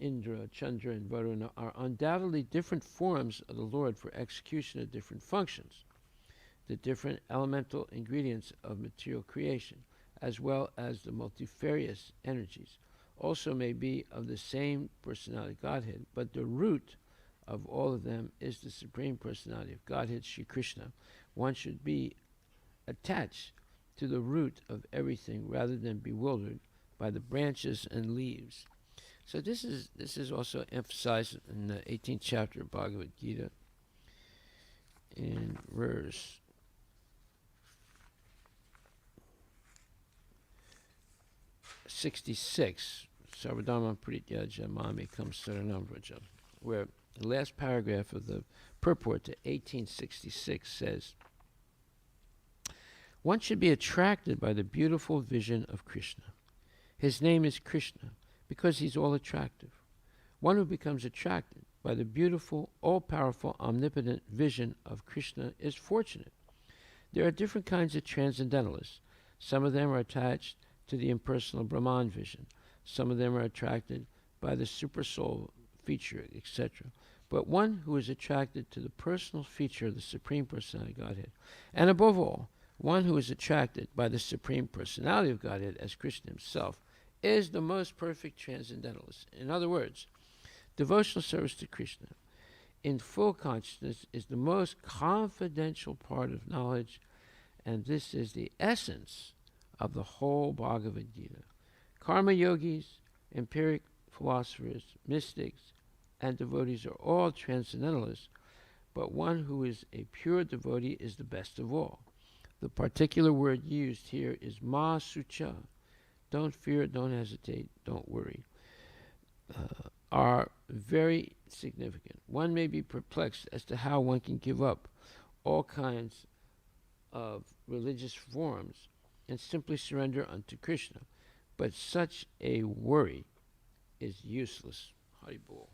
Indra, Chandra, and Varuna, are undoubtedly different forms of the Lord for execution of different functions, the different elemental ingredients of material creation, as well as the multifarious energies, also may be of the same personality Godhead, but the root of all of them is the Supreme Personality of Godhead, Sri Krishna. One should be attached to the root of everything rather than bewildered by the branches and leaves. So this is also emphasized in the 18th chapter of Bhagavad Gita in verse 66. Sarvadharma Prityaja Mami Kam Saranam Vraja, where the last paragraph of the purport to 1866 says, one should be attracted by the beautiful vision of Krishna. His name is Krishna because he's all attractive. One who becomes attracted by the beautiful, all-powerful, omnipotent vision of Krishna is fortunate. There are different kinds of transcendentalists. Some of them are attached to the impersonal Brahman vision. Some of them are attracted by the supersoul feature, etc. But one who is attracted to the personal feature of the Supreme Personality of Godhead, and above all, one who is attracted by the Supreme Personality of Godhead as Krishna himself, is the most perfect transcendentalist. In other words, devotional service to Krishna in full consciousness is the most confidential part of knowledge, and this is the essence of the whole Bhagavad Gita. Karma yogis, empiric philosophers, mystics, and devotees are all transcendentalists, but one who is a pure devotee is the best of all. The particular word used here is ma sucha. Don't fear, don't hesitate, don't worry. Are very significant. One may be perplexed as to how one can give up all kinds of religious forms and simply surrender unto Krishna. But such a worry is useless. Haribol.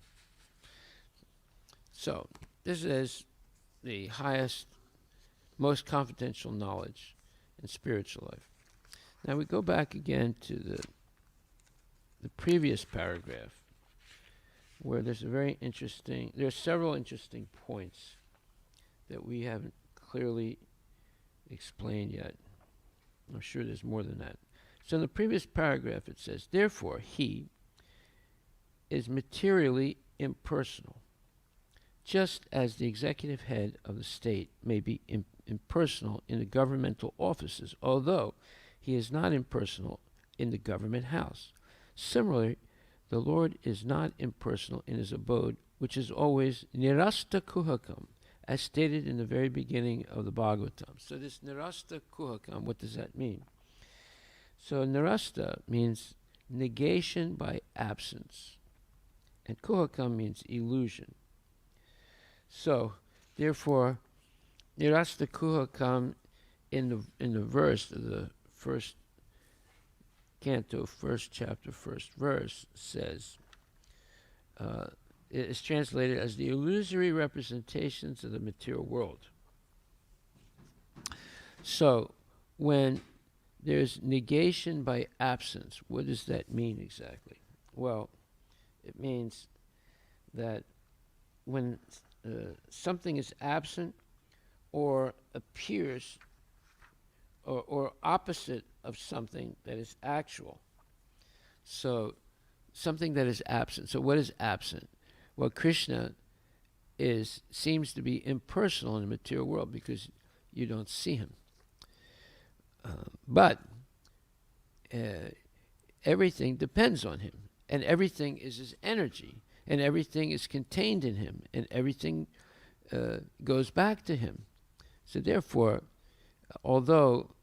So, this is the highest, most confidential knowledge in spiritual life. Now we go back again to the previous paragraph, where there's several interesting points that we haven't clearly explained yet. I'm sure there's more than that. So in the previous paragraph it says, therefore he is materially impersonal, just as the executive head of the state may be impersonal in the governmental offices, although he is not impersonal in the government house. Similarly, the Lord is not impersonal in his abode, which is always nirasta kuhakam, as stated in the very beginning of the Bhagavatam. So this nirasta kuhakam, what does that mean? So nirasta means negation by absence, and kuhakam means illusion. So, therefore, nirasta kuhakam in the verse of the first canto, first chapter, first verse says, it is translated as the illusory representations of the material world. So, when there's negation by absence, what does that mean exactly? Well, it means that when something is absent or appears or opposite of something that is actual. So something that is absent. So what is absent? Well, Krishna seems to be impersonal in the material world because you don't see him. But everything depends on him, and everything is his energy, and everything is contained in him, and everything goes back to him. So therefore, although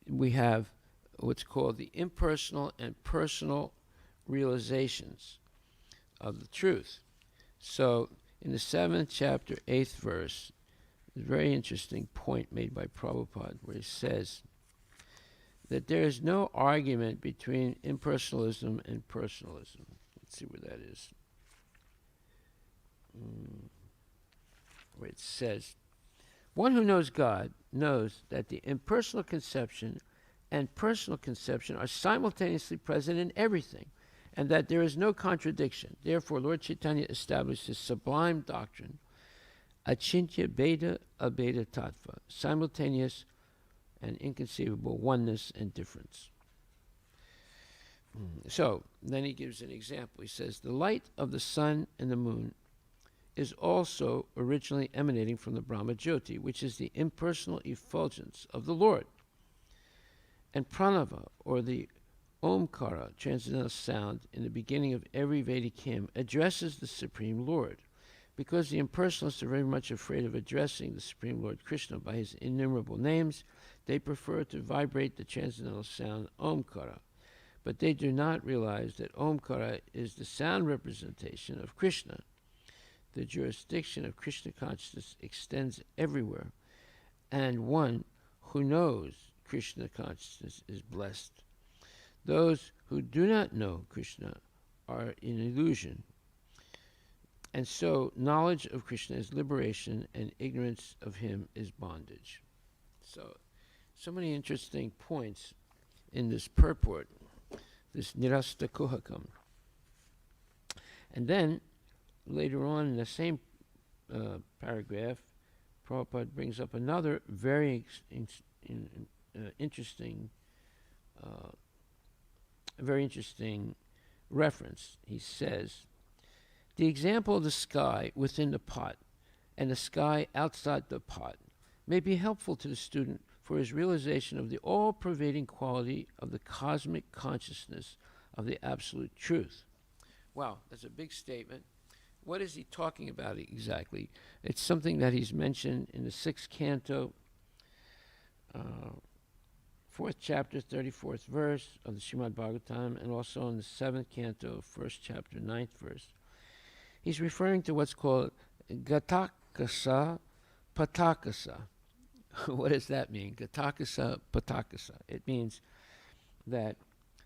we have what's called the impersonal and personal realizations of the truth. So in the 7th chapter, 8th verse, a very interesting point made by Prabhupada, where he says that there is no argument between impersonalism and personalism. Let's see where that is. Where it says, one who knows God knows that the impersonal conception and personal conception are simultaneously present in everything, and that there is no contradiction. Therefore, Lord Chaitanya established his sublime doctrine, Achintya Bheda Abheda Tattva, simultaneous and inconceivable oneness and difference. So, then he gives an example. He says, the light of the sun and the moon is also originally emanating from the Brahma Jyoti, which is the impersonal effulgence of the Lord. And pranava, or the Omkara, transcendental sound, in the beginning of every Vedic hymn, addresses the Supreme Lord. Because the impersonalists are very much afraid of addressing the Supreme Lord Krishna by his innumerable names, they prefer to vibrate the transcendental sound Omkara. But they do not realize that Omkara is the sound representation of Krishna. The jurisdiction of Krishna consciousness extends everywhere, and one who knows Krishna consciousness is blessed. Those who do not know Krishna are in illusion, and so knowledge of Krishna is liberation, and ignorance of him is bondage. So many interesting points in this purport, this Nirasta Kuhakam. And then, later on in the same paragraph, Prabhupada brings up another very interesting reference. He says, the example of the sky within the pot and the sky outside the pot may be helpful to the student for his realization of the all-pervading quality of the cosmic consciousness of the absolute truth. Wow, that's a big statement. What is he talking about exactly? It's something that he's mentioned in the 6th canto, 4th chapter, 34th verse of the Srimad Bhagavatam, and also in the 7th canto, 1st chapter, 9th verse. He's referring to what's called Gatakasa Patakasa. What does that mean? Gatakasa Patakasa. It means that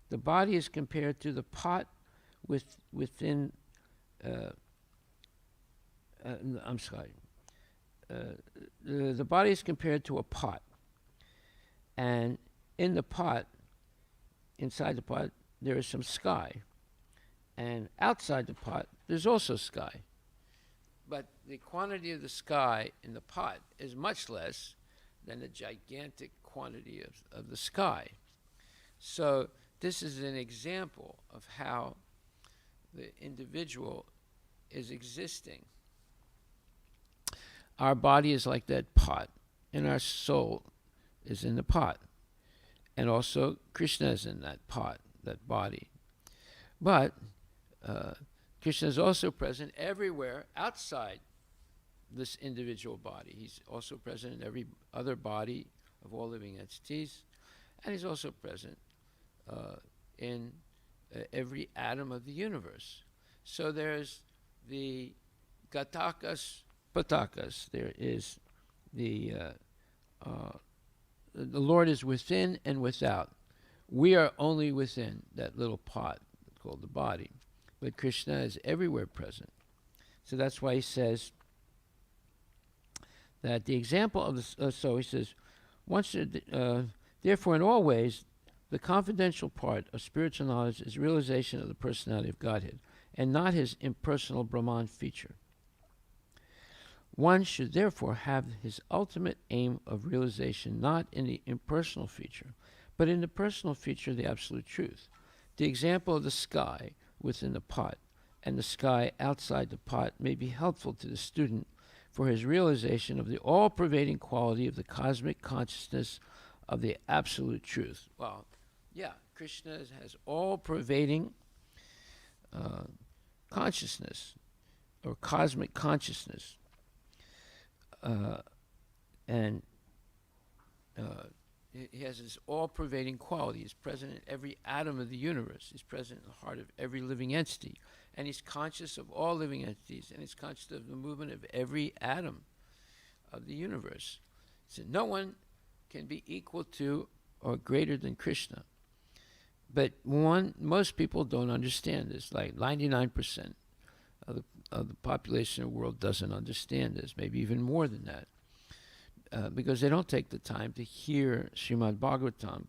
the body is compared to the pot within I'm sorry. The body is compared to a pot, and in the pot, inside the pot, there is some sky, and outside the pot, there's also sky. But the quantity of the sky in the pot is much less than the gigantic quantity of the sky. So this is an example of how the individual is existing. Our body is like that pot, and our soul is in the pot. And also Krishna is in that pot, that body. But Krishna is also present everywhere outside this individual body. He's also present in every other body of all living entities, and he's also present in every atom of the universe. So there's the Gatakas Patakas. There is the Lord is within and without. We are only within that little pot called the body, but Krishna is everywhere present. So that's why he says that the example of the so he says, therefore in all ways, the confidential part of spiritual knowledge is realization of the personality of Godhead, and not his impersonal Brahman feature. One should therefore have his ultimate aim of realization not in the impersonal feature, but in the personal feature of the absolute truth. The example of the sky within the pot and the sky outside the pot may be helpful to the student for his realization of the all-pervading quality of the cosmic consciousness of the absolute truth. Well, yeah, Krishna has all-pervading consciousness or cosmic consciousness. And he has this all-pervading quality. He's present in every atom of the universe. He's present in the heart of every living entity. And he's conscious of all living entities. And he's conscious of the movement of every atom of the universe. So no one can be equal to or greater than Krishna. But most people don't understand this. Like 99% of the population of the world doesn't understand this, maybe even more than that. Because they don't take the time to hear Srimad Bhagavatam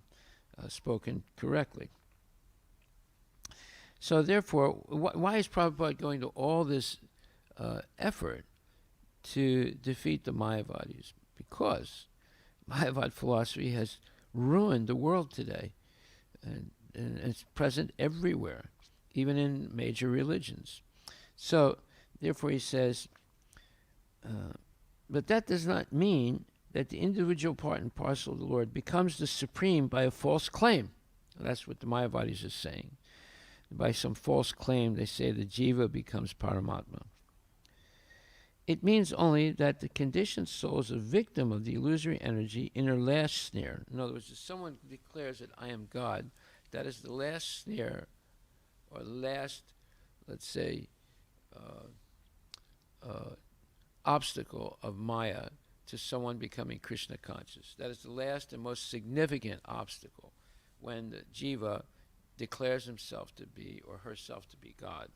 spoken correctly. So therefore, why is Prabhupada going to all this effort to defeat the Mayavadis? Because Mayavad philosophy has ruined the world today. And it's present everywhere, even in major religions. So therefore he says, but that does not mean that the individual part and parcel of the Lord becomes the supreme by a false claim. That's what the Mayavadis are saying. By some false claim, they say the jiva becomes Paramatma. It means only that the conditioned soul is a victim of the illusory energy in her last snare. In other words, if someone declares that I am God, that is the last snare, or the last, let's say, obstacle of Maya to someone becoming Krishna conscious. That is the last and most significant obstacle when the jiva declares himself to be or herself to be God.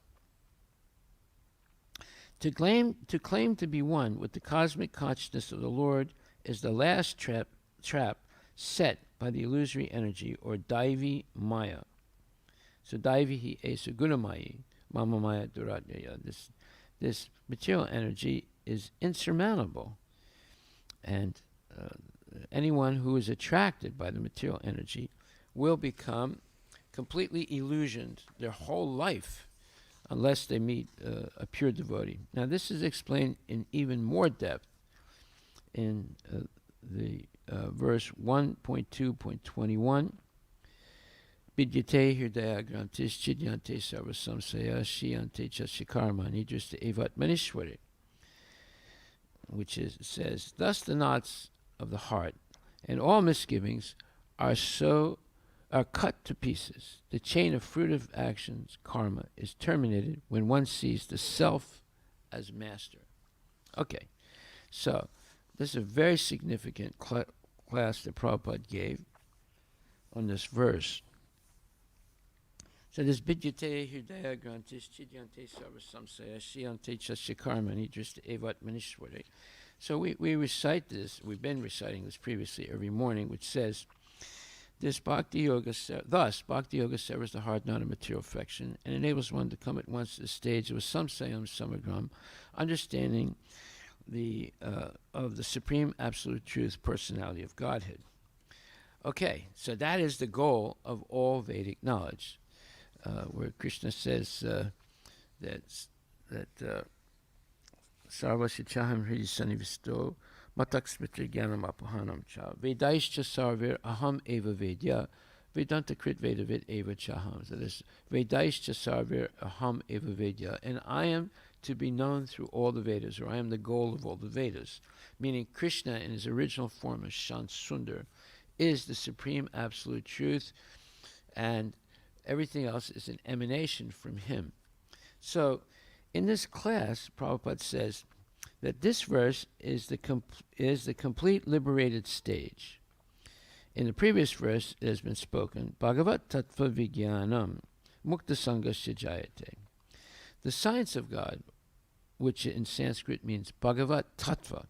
To claim to be one with the cosmic consciousness of the Lord is the last trap set by the illusory energy or Daivi Maya. So Daivi esa gunamayi, mama maya duratya. This material energy is insurmountable. And anyone who is attracted by the material energy will become completely illusioned their whole life unless they meet a pure devotee. Now this is explained in even more depth in the verse 1.2.21. Vidyate hirdaya grantis chidyante sarva samsaya shiyante chashikarma nidrista evat manishwari, which says, thus the knots of the heart and all misgivings are cut to pieces. The chain of fruitive actions, karma, is terminated when one sees the self as master. Okay, so this is a very significant class that Prabhupada gave on this verse. So this Vidyate Hridaya Grantis Chidyante Sarva Samsaya Shiyante Chashikarma Nidrista Evat Manishwari. So we recite this, we've been reciting this previously every morning, which says, thus Bhakti Yoga severs the heart knot of material affection and enables one to come at once to the stage of a samsayam samagram, understanding of the supreme absolute truth, personality of Godhead. Okay, so that is the goal of all Vedic knowledge, where Krishna says that sarva shichaham hridi sanivisto matak smriti jnanam apahanam cha vedaischa sarvir aham eva vedya vedanta krit vedavid eva chaham. So this vedaischa sarvir aham eva vedya, and I am to be known through all the Vedas, or I am the goal of all the Vedas, meaning Krishna in his original form as Shant Sundar is the supreme absolute truth, and everything else is an emanation from him. So in this class, Prabhupada says that this verse is the complete liberated stage. In the previous verse, it has been spoken, Bhagavat Tattva Vijnanam Mukta Sangasya Jayate. The science of God, which in Sanskrit means Bhagavat Tattva,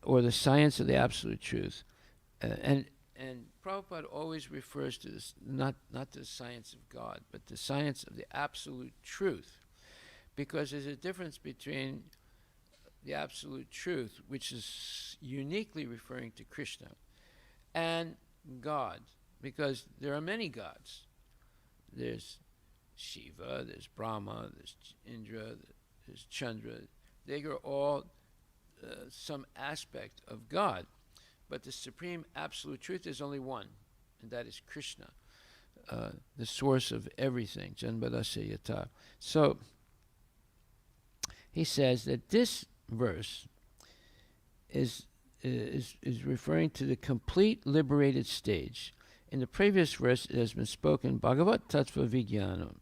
or the science of the absolute truth. And Prabhupada always refers to this, not the science of God, but the science of the absolute truth. Because there's a difference between the absolute truth, which is uniquely referring to Krishna, and God, because there are many gods. There's Shiva, there's Brahma, there's Indra, there's Chandra. They are all some aspect of God. But the supreme absolute truth is only one, and that is Krishna, the source of everything. Janmadasya yata. So he says that this verse is referring to the complete liberated stage. In the previous verse, it has been spoken, Bhagavat Tattva Vijnanam,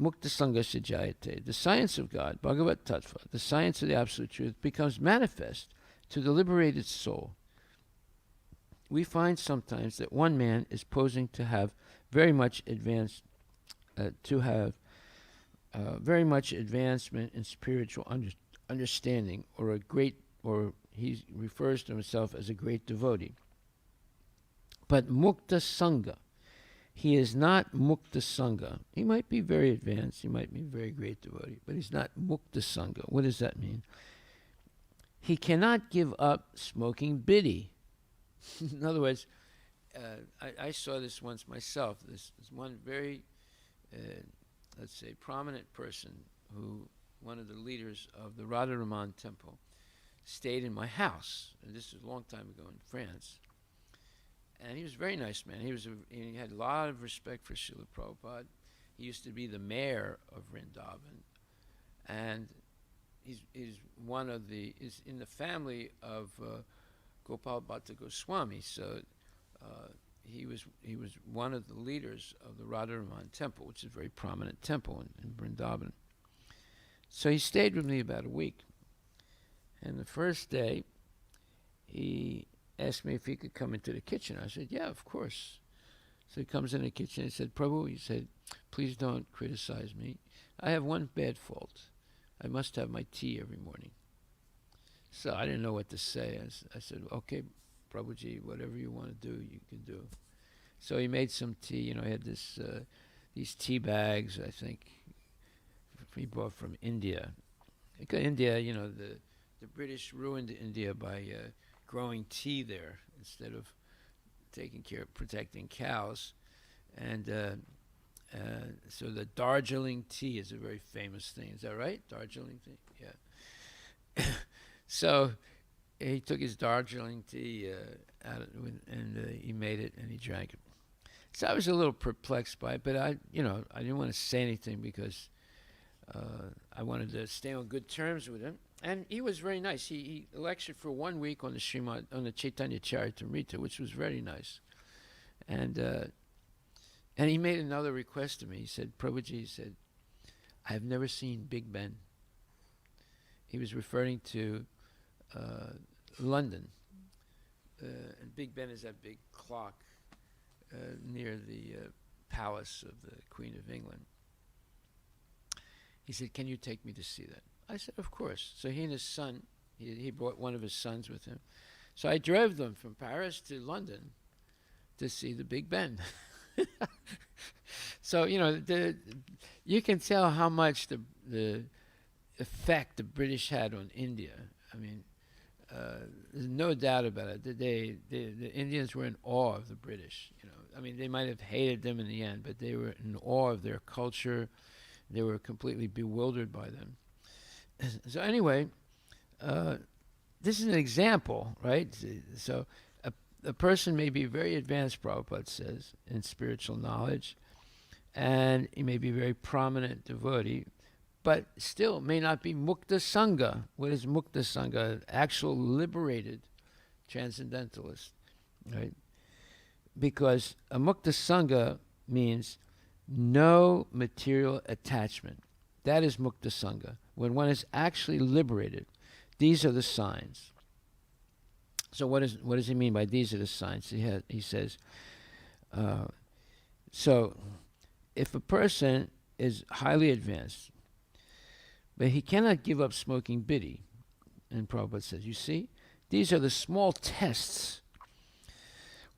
Mukta Sangasya Jayate. The science of God, Bhagavat Tattva, the science of the absolute truth, becomes manifest to the liberated soul. We find sometimes that one man is posing to have very much advanced, very much advancement in spiritual understanding, or he refers to himself as a great devotee. But Mukta Sangha, he is not Mukta Sangha. He might be very advanced, he might be a very great devotee, but he's not Mukta Sangha. What does that mean? He cannot give up smoking bidi. In other words, I saw this once myself. This one very, let's say, prominent person one of the leaders of the Radharaman temple, stayed in my house. And this was a long time ago in France. And he was a very nice man. He had a lot of respect for Srila Prabhupada. He used to be the mayor of Vrindavan. And he's in the family of Gopal Bhatta Goswami. So he was one of the leaders of the Radharaman temple, which is a very prominent temple in Vrindavan. So he stayed with me about a week. And the first day, he asked me if he could come into the kitchen. I said, yeah, of course. So he comes in the kitchen and said, Prabhu, he said, please don't criticize me. I have one bad fault. I must have my tea every morning. So I didn't know what to say. I said, okay, Prabhuji, whatever you want to do, you can do. So he made some tea. He had these tea bags, I think, he brought from India. Because India, the British ruined India by growing tea there instead of taking care of protecting cows. And so the Darjeeling tea is a very famous thing. Is that right? Darjeeling tea? Yeah. So he took his Darjeeling tea and he made it and he drank it. So I was a little perplexed by it, but I didn't want to say anything because I wanted to stay on good terms with him. And he was very nice. He lectured for 1 week on the Chaitanya Charitamrita, which was very nice. And he made another request to me. He said, Prabhuji, he said, I have never seen Big Ben. He was referring to London. And Big Ben is that big clock near the palace of the Queen of England. He said, can you take me to see that? I said, of course. So he and his son, he brought one of his sons with him. So I drove them from Paris to London to see the Big Ben. So, you can tell how much the effect the British had on India. I mean, there's no doubt about it. The Indians were in awe of the British. I mean, they might have hated them in the end, but they were in awe of their culture. They were completely bewildered by them. So anyway, this is an example, right? So a person may be very advanced, Prabhupada says, in spiritual knowledge, and he may be a very prominent devotee, but still may not be Mukta Sangha. What is Mukta Sangha? Actual liberated transcendentalist, right? Because a Mukta Sangha means no material attachment. That is Mukta Sangha. When one is actually liberated, these are the signs. So what does he mean by these are the signs? He says, so if a person is highly advanced, but he cannot give up smoking bidi, and Prabhupada says, you see, these are the small tests.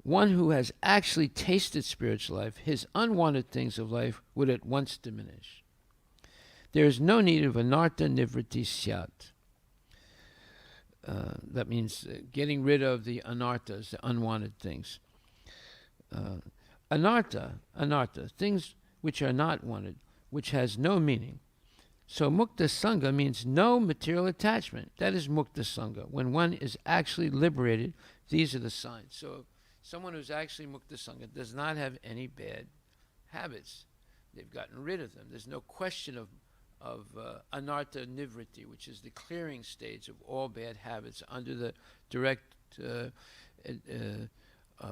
One who has actually tasted spiritual life, his unwanted things of life would at once diminish. There is no need of anartha nivriti syat. That means getting rid of the anarthas, the unwanted things. Anartha, things which are not wanted, which has no meaning. So mukta sangha means no material attachment. That is mukta sangha. When one is actually liberated, these are the signs. So someone who's actually mukta sangha does not have any bad habits. They've gotten rid of them. There's no question of anartha nivriti, which is the clearing stage of all bad habits under the direct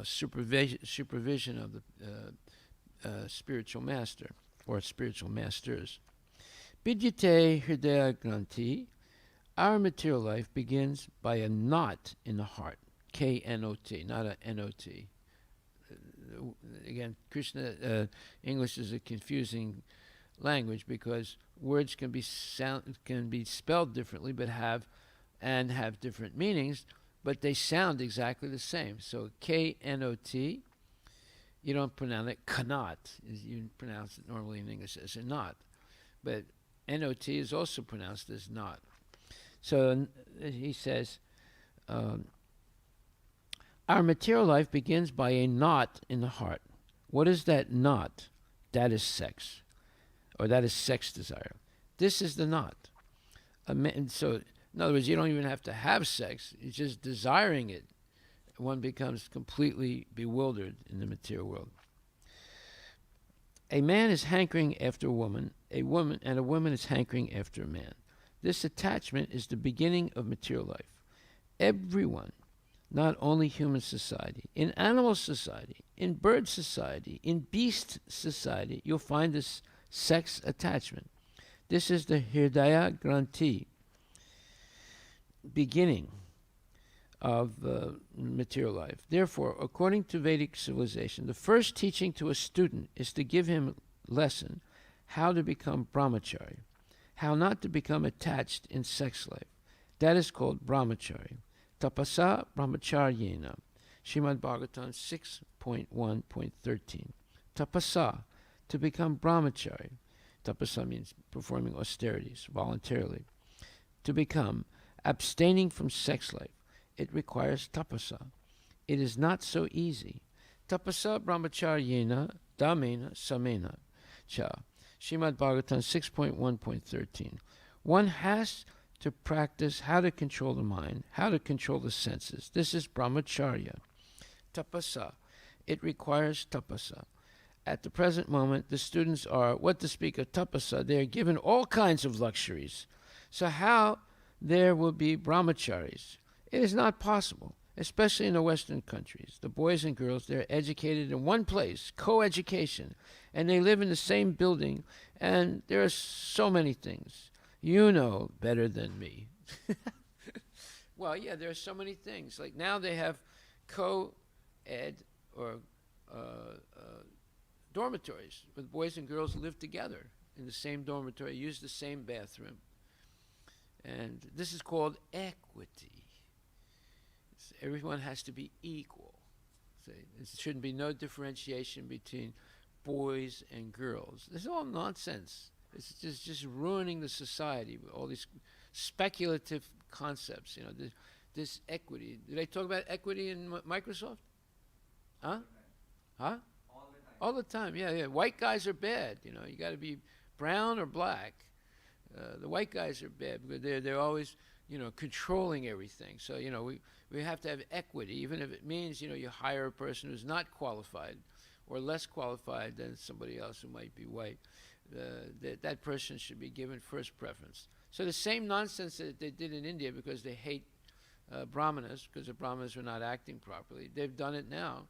supervision of the spiritual master or spiritual masters. Vidyate hridaya granthi, our material life begins by a knot in the heart. K-N-O-T, not a N-O-T. Again, Krishna, English is a confusing language because words can be spelled differently, but have different meanings, but they sound exactly the same. So K-N-O-T, you don't pronounce it kanot. You pronounce it normally in English as a knot, but N-O-T is also pronounced as not. So he says, our material life begins by a knot in the heart. What is that knot? That is sex, or that is sex desire. This is the knot. So, in other words, you don't even have to have sex. It's just desiring it. One becomes completely bewildered in the material world. A man is hankering after a woman, and a woman is hankering after a man. This attachment is the beginning of material life. Everyone, not only human society, in animal society, in bird society, in beast society, you'll find this sex attachment. This is the hridaya granthi, beginning of material life. Therefore, according to Vedic civilization, the first teaching to a student is to give him a lesson how to become brahmachari, how not to become attached in sex life. That is called brahmachari. Tapasa brahmacharyena. Srimad Bhagavatam 6.1.13. Tapasa, to become brahmachari. Tapasa means performing austerities voluntarily. To become abstaining from sex life. It requires tapasa. It is not so easy. Tapasa brahmacharyena dhamena samena cha. Srimad Bhagavatam 6.1.13. One has to practice how to control the mind, how to control the senses. This is brahmacharya. Tapasa. It requires tapasa. At the present moment, the students are, what to speak of tapasa, they are given all kinds of luxuries. So how there will be brahmacharis? It is not possible, especially in the Western countries. The boys and girls, they're educated in one place, co-education, and they live in the same building, and there are so many things. You know better than me. Well, yeah, there are so many things. Like now they have co-ed or dormitories where boys and girls live together in the same dormitory, use the same bathroom. And this is called equity. Everyone has to be equal. There shouldn't be no differentiation between boys and girls. This is all nonsense. It's just ruining the society with all these speculative concepts. You know, this equity. Did I talk about equity in Microsoft? Huh? Huh? All the time. Yeah. White guys are bad. You know, you got to be brown or black. The white guys are bad because they're always, you know, controlling everything. So, you know, we have to have equity, even if it means, you know, you hire a person who's not qualified or less qualified than somebody else who might be white. That person should be given first preference. So the same nonsense that they did in India because they hate Brahmanas, because the Brahmanas are not acting properly, they've done it now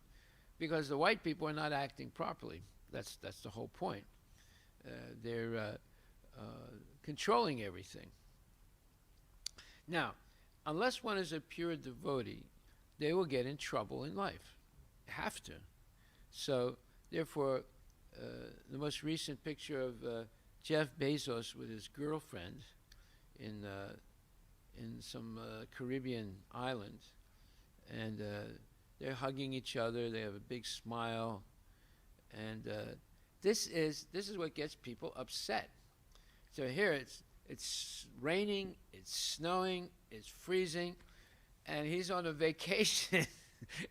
because the white people are not acting properly. That's the whole point. They're controlling everything. Now, unless one is a pure devotee, they will get in trouble in life. Have to. So, therefore, the most recent picture of Jeff Bezos with his girlfriend in some Caribbean island, and they're hugging each other. They have a big smile, and this is what gets people upset. So here it's raining, it's snowing, it's freezing, and he's on a vacation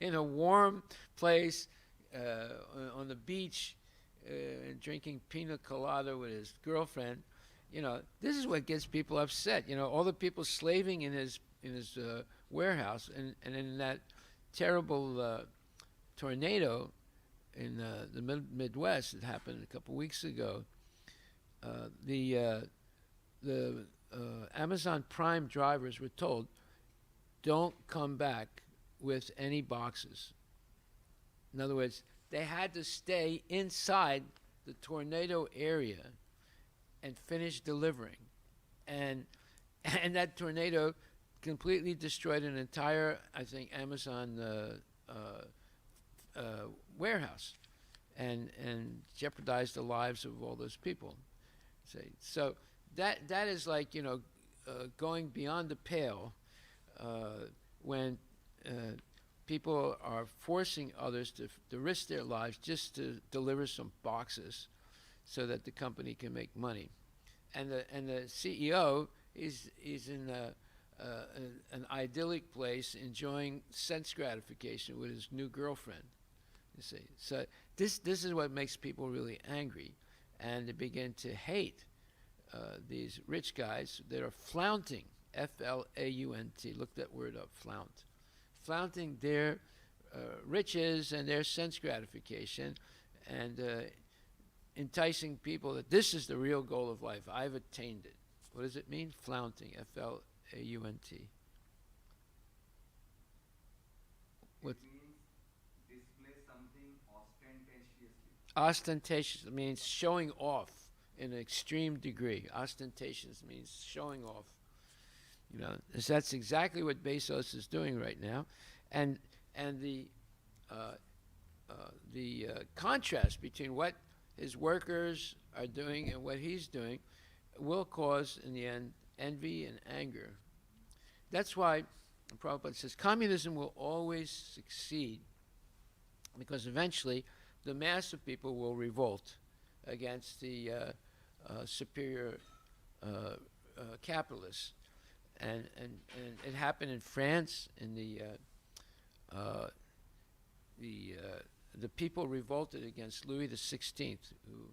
in a warm place on the beach, drinking pina colada with his girlfriend. This is what gets people upset. All the people slaving in his warehouse, and in that terrible tornado in the Midwest that happened a couple weeks ago. The Amazon Prime drivers were told, don't come back with any boxes. In other words, they had to stay inside the tornado area and finish delivering. And that tornado completely destroyed an entire, I think, Amazon warehouse and jeopardized the lives of all those people. So that is like, going beyond the pale when people are forcing others to risk their lives just to deliver some boxes so that the company can make money. And the CEO is in an idyllic place enjoying sense gratification with his new girlfriend. You see, so this is what makes people really angry, and they begin to hate these rich guys that are flaunting, F-L-A-U-N-T. Look that word up, flaunt. Flaunting their riches and their sense gratification, and enticing people that this is the real goal of life. I've attained it. What does it mean? Flaunting, F-L-A-U-N-T. What? It means display something ostentatiously. Ostentatious means showing off in an extreme degree. Ostentatious means showing off. That's exactly what Bezos is doing right now, and the contrast between what his workers are doing and what he's doing will cause, in the end, envy and anger. That's why Prabhupada says communism will always succeed, because eventually the mass of people will revolt against the superior capitalists. And it happened in France. In the people revolted against Louis XVI, who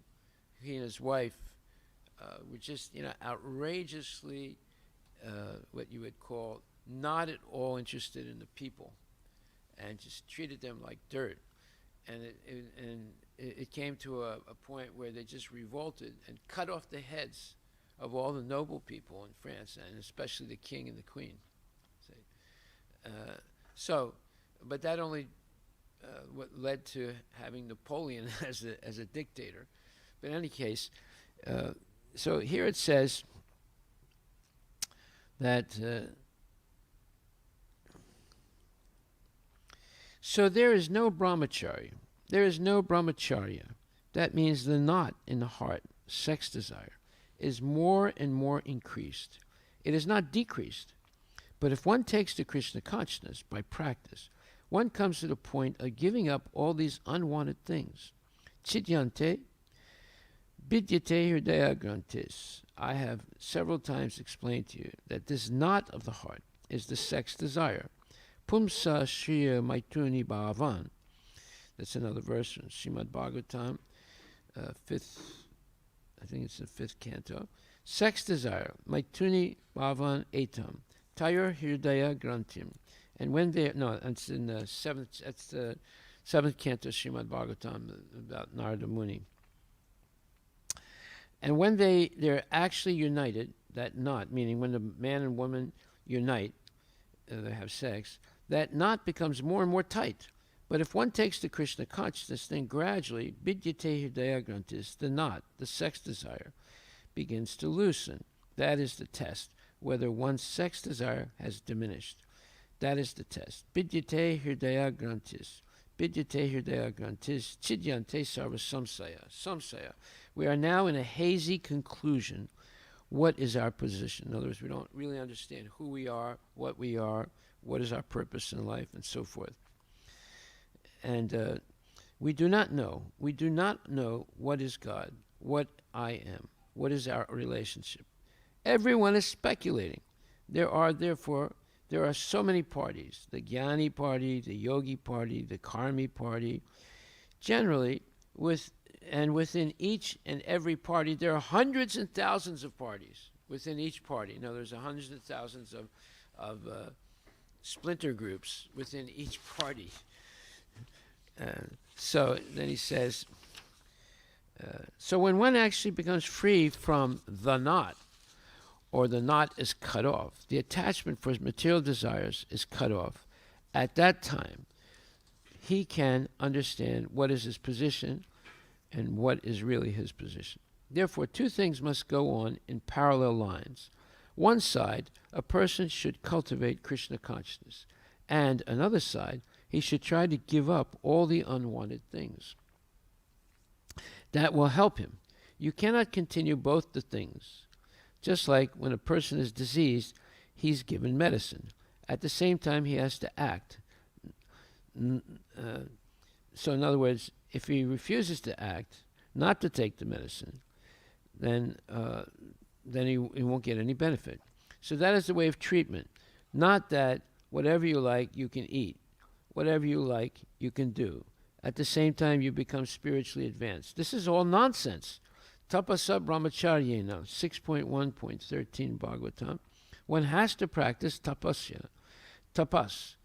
he and his wife were just outrageously what you would call not at all interested in the people, and just treated them like dirt. And it came to a point where they just revolted and cut off the heads of all the noble people in France, and especially the king and the queen. But that only what led to having Napoleon as a dictator. But in any case, so here it says that so there is no brahmachari, there is no brahmacharya. That means the knot in the heart, sex desire, is more and more increased. It is not decreased. But if one takes to Krishna consciousness by practice, one comes to the point of giving up all these unwanted things. Chidyante, vidyate hridaya grantis. I have several times explained to you that this knot of the heart is the sex desire. Pumsa shriya maituni bhavan. That's another verse from Srimad Bhagavatam, I think it's the 5th canto. Sex desire, maituni bhavan etam, tayur hridaya grantim. And when they, no, it's in the 7th, that's the 7th canto Srimad Bhagavatam about Narada Muni. And when they're actually united, that knot, meaning when the man and woman unite, they have sex, that knot becomes more and more tight. But if one takes to Krishna consciousness, then gradually, vidyate hridaya grantis, the knot, the sex desire, begins to loosen. That is the test, whether one's sex desire has diminished. That is the test. Vidyate hridaya grantis. Vidyate hridaya grantis. Chidyante sarva samsaya. Samsaya. We are now in a hazy conclusion. What is our position? In other words, we don't really understand who we are, what is our purpose in life, and so forth. And we do not know. We do not know what is God, what I am, What is our relationship? Everyone is speculating. There are so many parties: the Jnani party, the Yogi party, the Karmi party. Generally, within each and every party, there are hundreds and thousands of parties within each party. Now, there's hundreds and thousands of splinter groups within each party. So then he says, so when one actually becomes free from the knot, or the knot is cut off, the attachment for his material desires is cut off, at that time, he can understand what is his position and what is really his position. Therefore, two things must go on in parallel lines. One side, a person should cultivate Krishna consciousness, and another side, he should try to give up all the unwanted things. That will help him. You cannot continue both the things. Just like when a person is diseased, he's given medicine. At the same time, he has to act. So in other words, if he refuses to act, not to take the medicine, then he won't get any benefit. So that is the way of treatment. Not that whatever you like, you can eat. Whatever you like, you can do. At the same time, you become spiritually advanced. This is all nonsense. Tapasa brahmacharyena, 6.1.13 Bhagavatam. One has to practice tapasya. Tapas.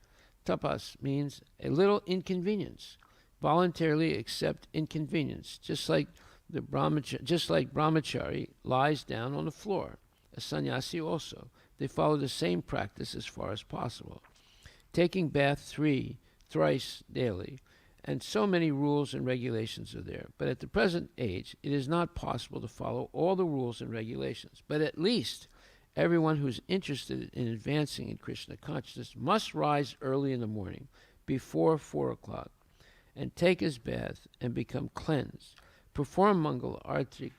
Tapas means a little inconvenience. Voluntarily accept inconvenience, just like brahmachari lies down on the floor. A sannyasi also. They follow the same practice as far as possible. Taking bath thrice daily, and so many rules and regulations are there. But at the present age, it is not possible to follow all the rules and regulations. But at least everyone who is interested in advancing in Krishna consciousness must rise early in the morning, before 4 o'clock, and take his bath and become cleansed. Perform Mangala Aarti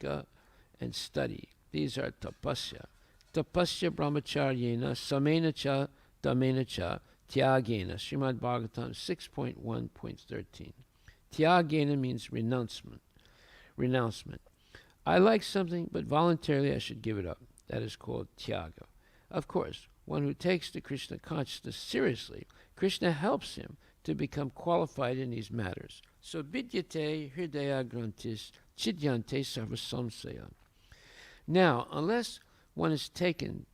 and study. These are tapasya. Tapasya brahmacharyena samena cha damena cha tyagena. Srimad Bhagavatam 6.1.13. Tyagena means renouncement. I like something, but voluntarily I should give it up. That is called tyaga. Of course, one who takes the Krishna consciousness seriously, Krishna helps him to become qualified in these matters. So vidyate hridaya grantis chidyante sarvasamsaya. Now, unless one is taken,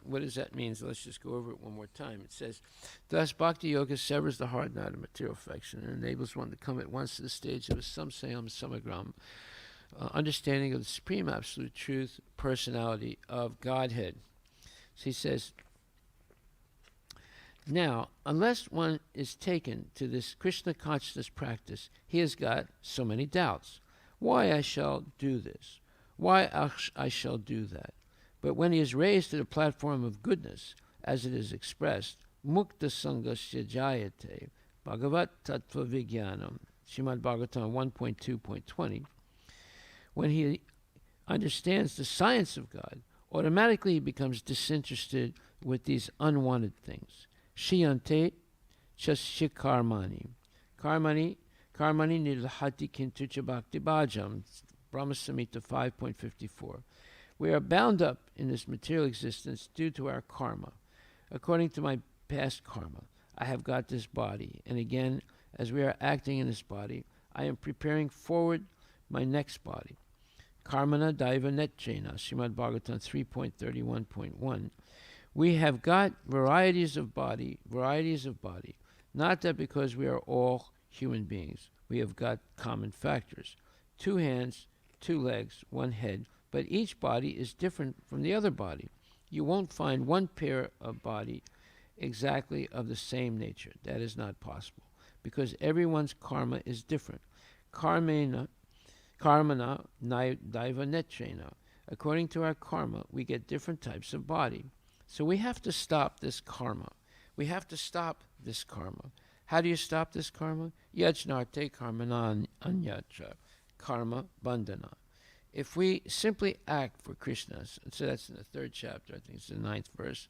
what does that mean? So let's just go over it one more time. It says, thus Bhakti Yoga severs the hard knot of material affection and enables one to come at once to the stage of a samsayam samagram, understanding of the supreme absolute truth, personality of Godhead. So he says, now, unless one is taken to this Krishna consciousness practice, he has got so many doubts. Why I shall do this? Why I shall do that? But when he is raised to the platform of goodness, as it is expressed, mukta sangasya jayate, bhagavat tattva vijnanam, Srimad Bhagavatam 1.2.20, when he understands the science of God, automatically he becomes disinterested with these unwanted things. Shiyante chasya karmani nilhati kintucha bhakti bhajam, Brahma Samhita 5.54. We are bound up in this material existence due to our karma. According to my past karma, I have got this body, and again, as we are acting in this body, I am preparing forward my next body. Karmana daiva netjena, Srimad Bhagavatam 3.31.1. We have got varieties of body, not that because we are all human beings. We have got common factors. 2 hands, 2 legs, 1 head, but each body is different from the other body. You won't find one pair of body exactly of the same nature. That is not possible, because everyone's karma is different. Karmana daiva netrena. According to our karma, we get different types of body. So we have to stop this karma. How do you stop this karma? Yajnarte karmana anyatra. Karma bandhana. If we simply act for Krishna, so that's in the 3rd chapter, I think it's the 9th verse.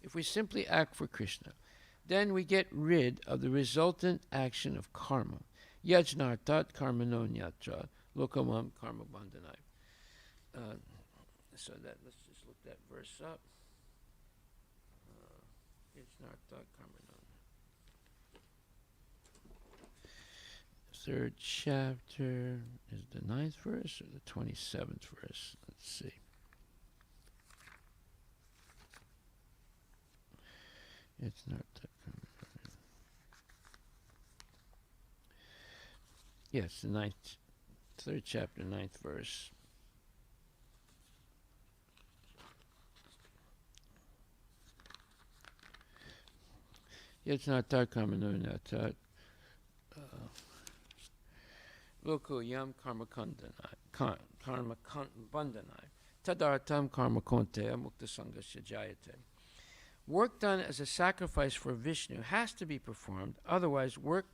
If we simply act for Krishna, then we get rid of the resultant action of karma. Yajnartat karmanonyatra lokamam karma bandhanai. So that let's just look that verse up. It's not Karmanon. Third chapter is the 9th verse or the 27th verse? Let's see. It's not Karmanon. Yes, the 9th, 3rd chapter, 9th verse. It's not Karmanon. Loku yam karma kandanai, karma bandhanai, tadartam karma konte mukta sangasya jayate. Work done as a sacrifice for Vishnu has to be performed, otherwise work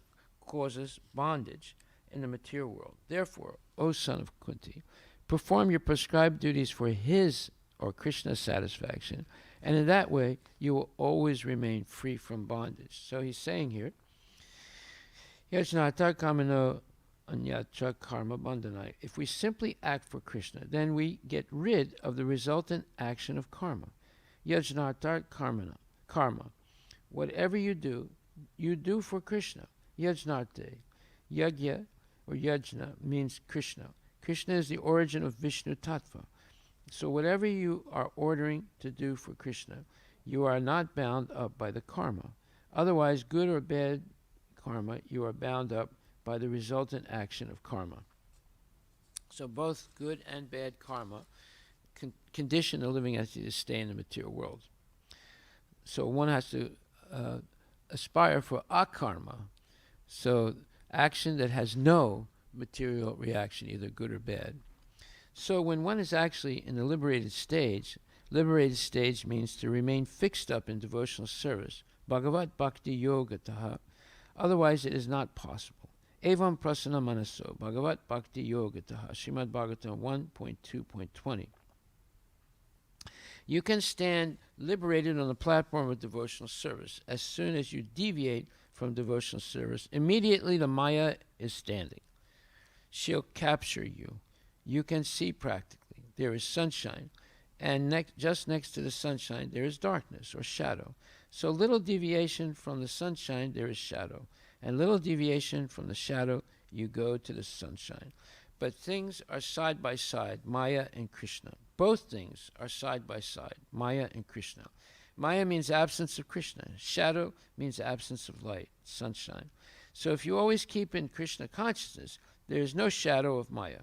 causes bondage in the material world. Therefore, O son of Kunti, perform your prescribed duties for his or Krishna's satisfaction, and in that way you will always remain free from bondage. So he's saying here, Yajnata kamano anyatra karma bandhanai. If we simply act for Krishna, then we get rid of the resultant action of karma. Yajnata karma. Whatever you do for Krishna. Yajnate. Yagya or yajna means Krishna. Krishna is the origin of Vishnu Tattva. So whatever you are ordering to do for Krishna, you are not bound up by the karma. Otherwise, good or bad karma, you are bound up by the resultant action of karma. So both good and bad karma condition the living entity to stay in the material world. So one has to aspire for akarma, so action that has no material reaction, either good or bad. So when one is actually in the liberated stage means to remain fixed up in devotional service, bhagavat bhakti yoga taha. Otherwise it is not possible. Evam prasana manaso, bhagavat bhakti yoga taha, Srimad Bhagavatam 1.2.20. You can stand liberated on the platform of devotional service. As soon as you deviate from devotional service, immediately the Maya is standing. She'll capture you. You can see practically. There is sunshine, and just next to the sunshine there is darkness or shadow. So little deviation from the sunshine, there is shadow. And little deviation from the shadow, you go to the sunshine. But things are side by side, Maya and Krishna. Both things are side by side, Maya and Krishna. Maya means absence of Krishna. Shadow means absence of light, sunshine. So if you always keep in Krishna consciousness, there is no shadow of Maya.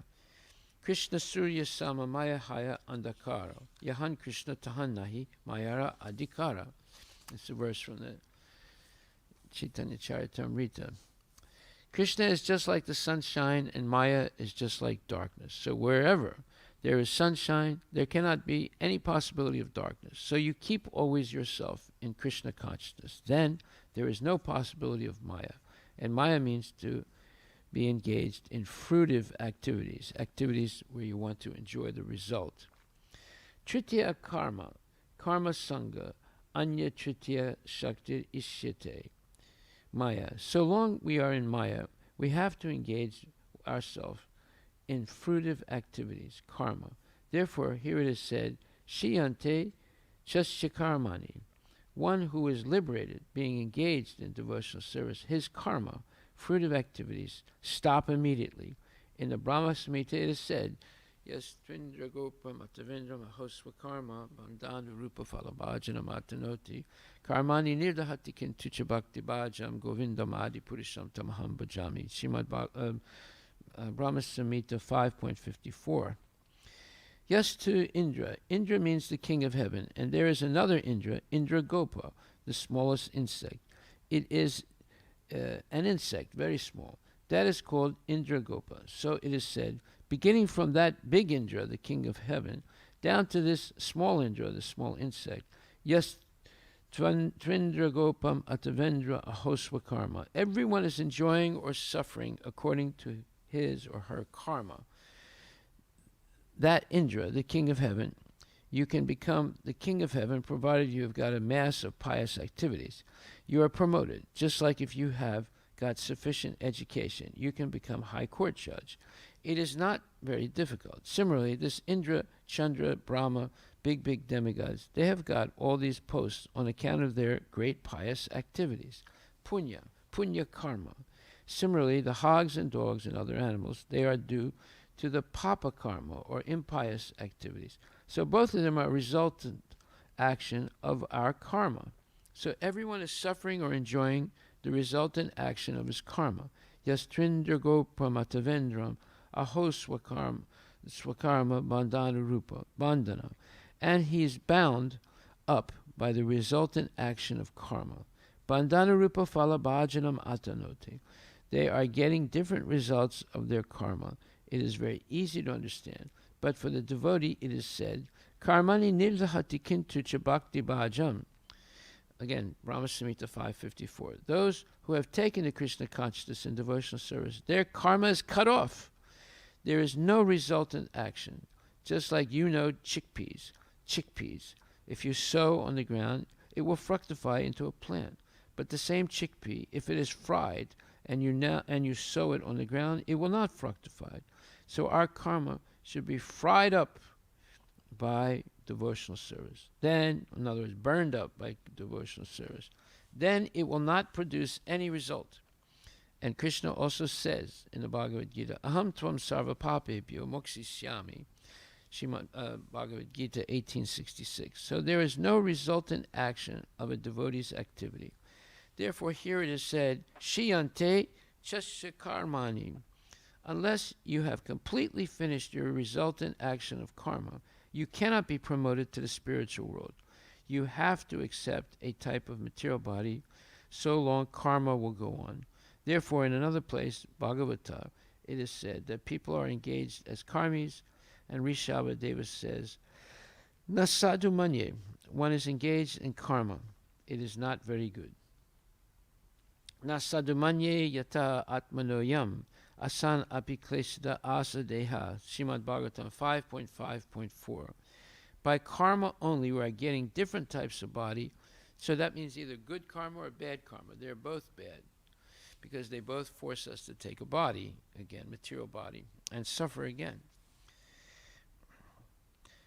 Krishna Surya Sama Maya Haya Andakara. Yahan Krishna Tahannahi Mayara Adhikara. It's a verse from the Chaitanya Charitamrita. Krishna is just like the sunshine, and Maya is just like darkness. So wherever there is sunshine, there cannot be any possibility of darkness. So you keep always yourself in Krishna consciousness. Then there is no possibility of Maya. And Maya means to be engaged in fruitive activities, activities where you want to enjoy the result. Tritiya karma, karma sangha, anya tritiya shaktir ishyate. Maya. So long we are in Maya, we have to engage ourselves in fruitive activities, karma. Therefore, here it is said, Shiyante chasyakarmani. One who is liberated, being engaged in devotional service, his karma, fruitive activities, stop immediately. In the Brahma Samhita it is said, Yes, Tvindra Gopam Atavindra Mahosva Karma Bandhanu Rupa Falabhajana Matanoti Karmani Nirdahati Kintucha Bhakti Bhajam Govindam Adi Purisham Tamaham Bhajami. Srimad Brahma Samhita 5.54. Yes, to Indra. Indra means the king of heaven, and there is another Indra, Indra Gopa, the smallest insect. It is an insect, very small. That is called Indra Gopa. So it is said, beginning from that big Indra, the king of heaven, down to this small Indra, the small insect. Yes, Tvindra Gopam Atavendra Ahosva Karma. Everyone is enjoying or suffering according to his or her karma. That Indra, the king of heaven, you can become the king of heaven provided you have got a mass of pious activities. You are promoted, just like if you have got sufficient education, you can become high court judge. It is not very difficult. Similarly, this Indra, Chandra, Brahma, big demigods, they have got all these posts on account of their great pious activities. Punya karma. Similarly, the hogs and dogs and other animals, they are due to the papa karma, or impious activities. So both of them are resultant action of our karma. So everyone is suffering or enjoying the resultant action of his karma. Yastrindrago pramatavendram aho swakarma bandhana rupa bandhana. And he is bound up by the resultant action of karma. Bandhana rupa phalabhajanam atanoti. They are getting different results of their karma. It is very easy to understand. But for the devotee, it is said, Karmani nirdhahati kintu cha bhakti bhajam. Again, Brahma Samhita 554. Those who have taken the Krishna consciousness in devotional service, their karma is cut off. There is no resultant action. Just like chickpeas. If you sow on the ground, it will fructify into a plant. But the same chickpea, if it is fried and you sow it on the ground, it will not fructify. So our karma should be fried up by devotional service. Then, in other words, burned up by devotional service. Then it will not produce any result. And Krishna also says in the Bhagavad Gita, Aham tvam sarva papebhyo mokshisyami. Bhagavad Gita 1866. So there is no resultant action of a devotee's activity. Therefore, here it is said, Shiyante chasya karmani. Unless you have completely finished your resultant action of karma, you cannot be promoted to the spiritual world. You have to accept a type of material body, so long karma will go on. Therefore, in another place, Bhagavata, it is said that people are engaged as karmis, and Rishabha Deva says, Nasadu manye, one is engaged in karma. It is not very good. Nasadu manye yata atmanoyam, asan apiklesida asa deha, Srimad Bhagavatam 5.5.4. By karma only, we are getting different types of body. So that means either good karma or bad karma. They're both bad, because they both force us to take a body, again, material body, and suffer again.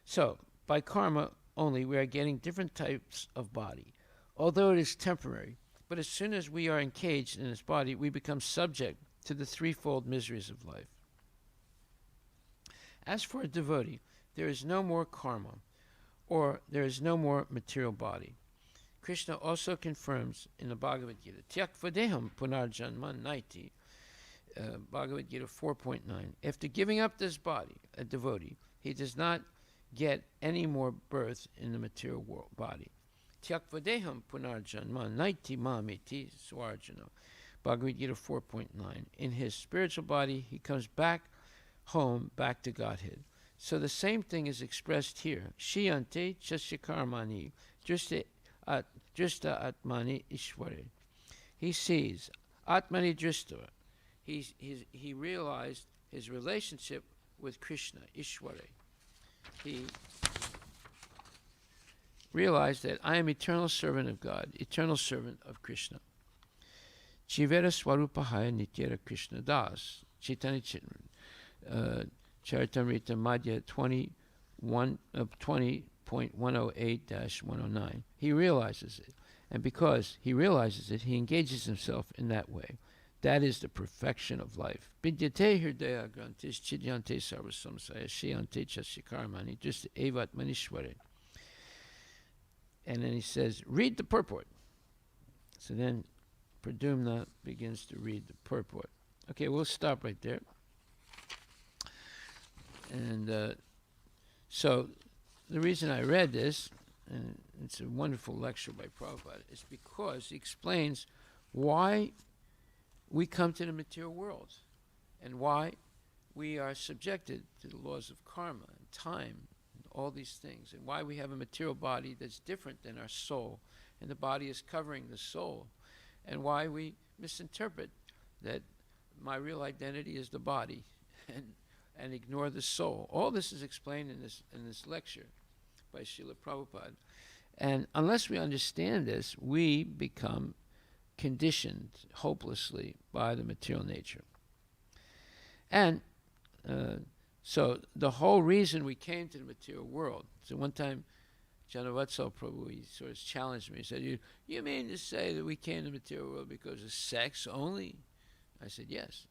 So, by karma only, we are getting different types of body, although it is temporary. But as soon as we are engaged in this body, we become subject to the threefold miseries of life. As for a devotee, there is no more karma, or there is no more material body. Krishna also confirms in the Bhagavad Gita, Tyaktva punarjanman naiti, Bhagavad Gita 4.9. After giving up this body, a devotee, he does not get any more birth in the material world body. Tyaktva punarjanman naiti mamiti swarjana, Bhagavad Gita 4.9. In his spiritual body, he comes back home, back to Godhead. So the same thing is expressed here. Shiyante chasyakarmani, drishta atmani ishware. He sees atmani drishta. He realized his relationship with Krishna, Ishware. He realized that I am eternal servant of God, eternal servant of Krishna. Chivera swarupahaya nityera Krishna das. Chaitanya Charitamrita Madhya 20.108-109. He realizes it. And because he realizes it, he engages himself in that way. That is the perfection of life. Vidyate hridaya grantis chidyante sarvasamsaya shiyante chasyakarmani just evat manishware. And then he says, read the purport. So then Pradyumna begins to read the purport. Okay, we'll stop right there. And so the reason I read this, and it's a wonderful lecture by Prabhupada, is because he explains why we come to the material world and why we are subjected to the laws of karma and time and all these things, and why we have a material body that's different than our soul, and the body is covering the soul, and why we misinterpret that my real identity is the body and ignore the soul. All this is explained in this lecture by Srila Prabhupada. And unless we understand this, we become conditioned hopelessly by the material nature. And So the whole reason we came to the material world. So one time, January-2022 Prabhu, he sort of challenged me. He said, you mean to say that we came to the material world because of sex only? I said, yes.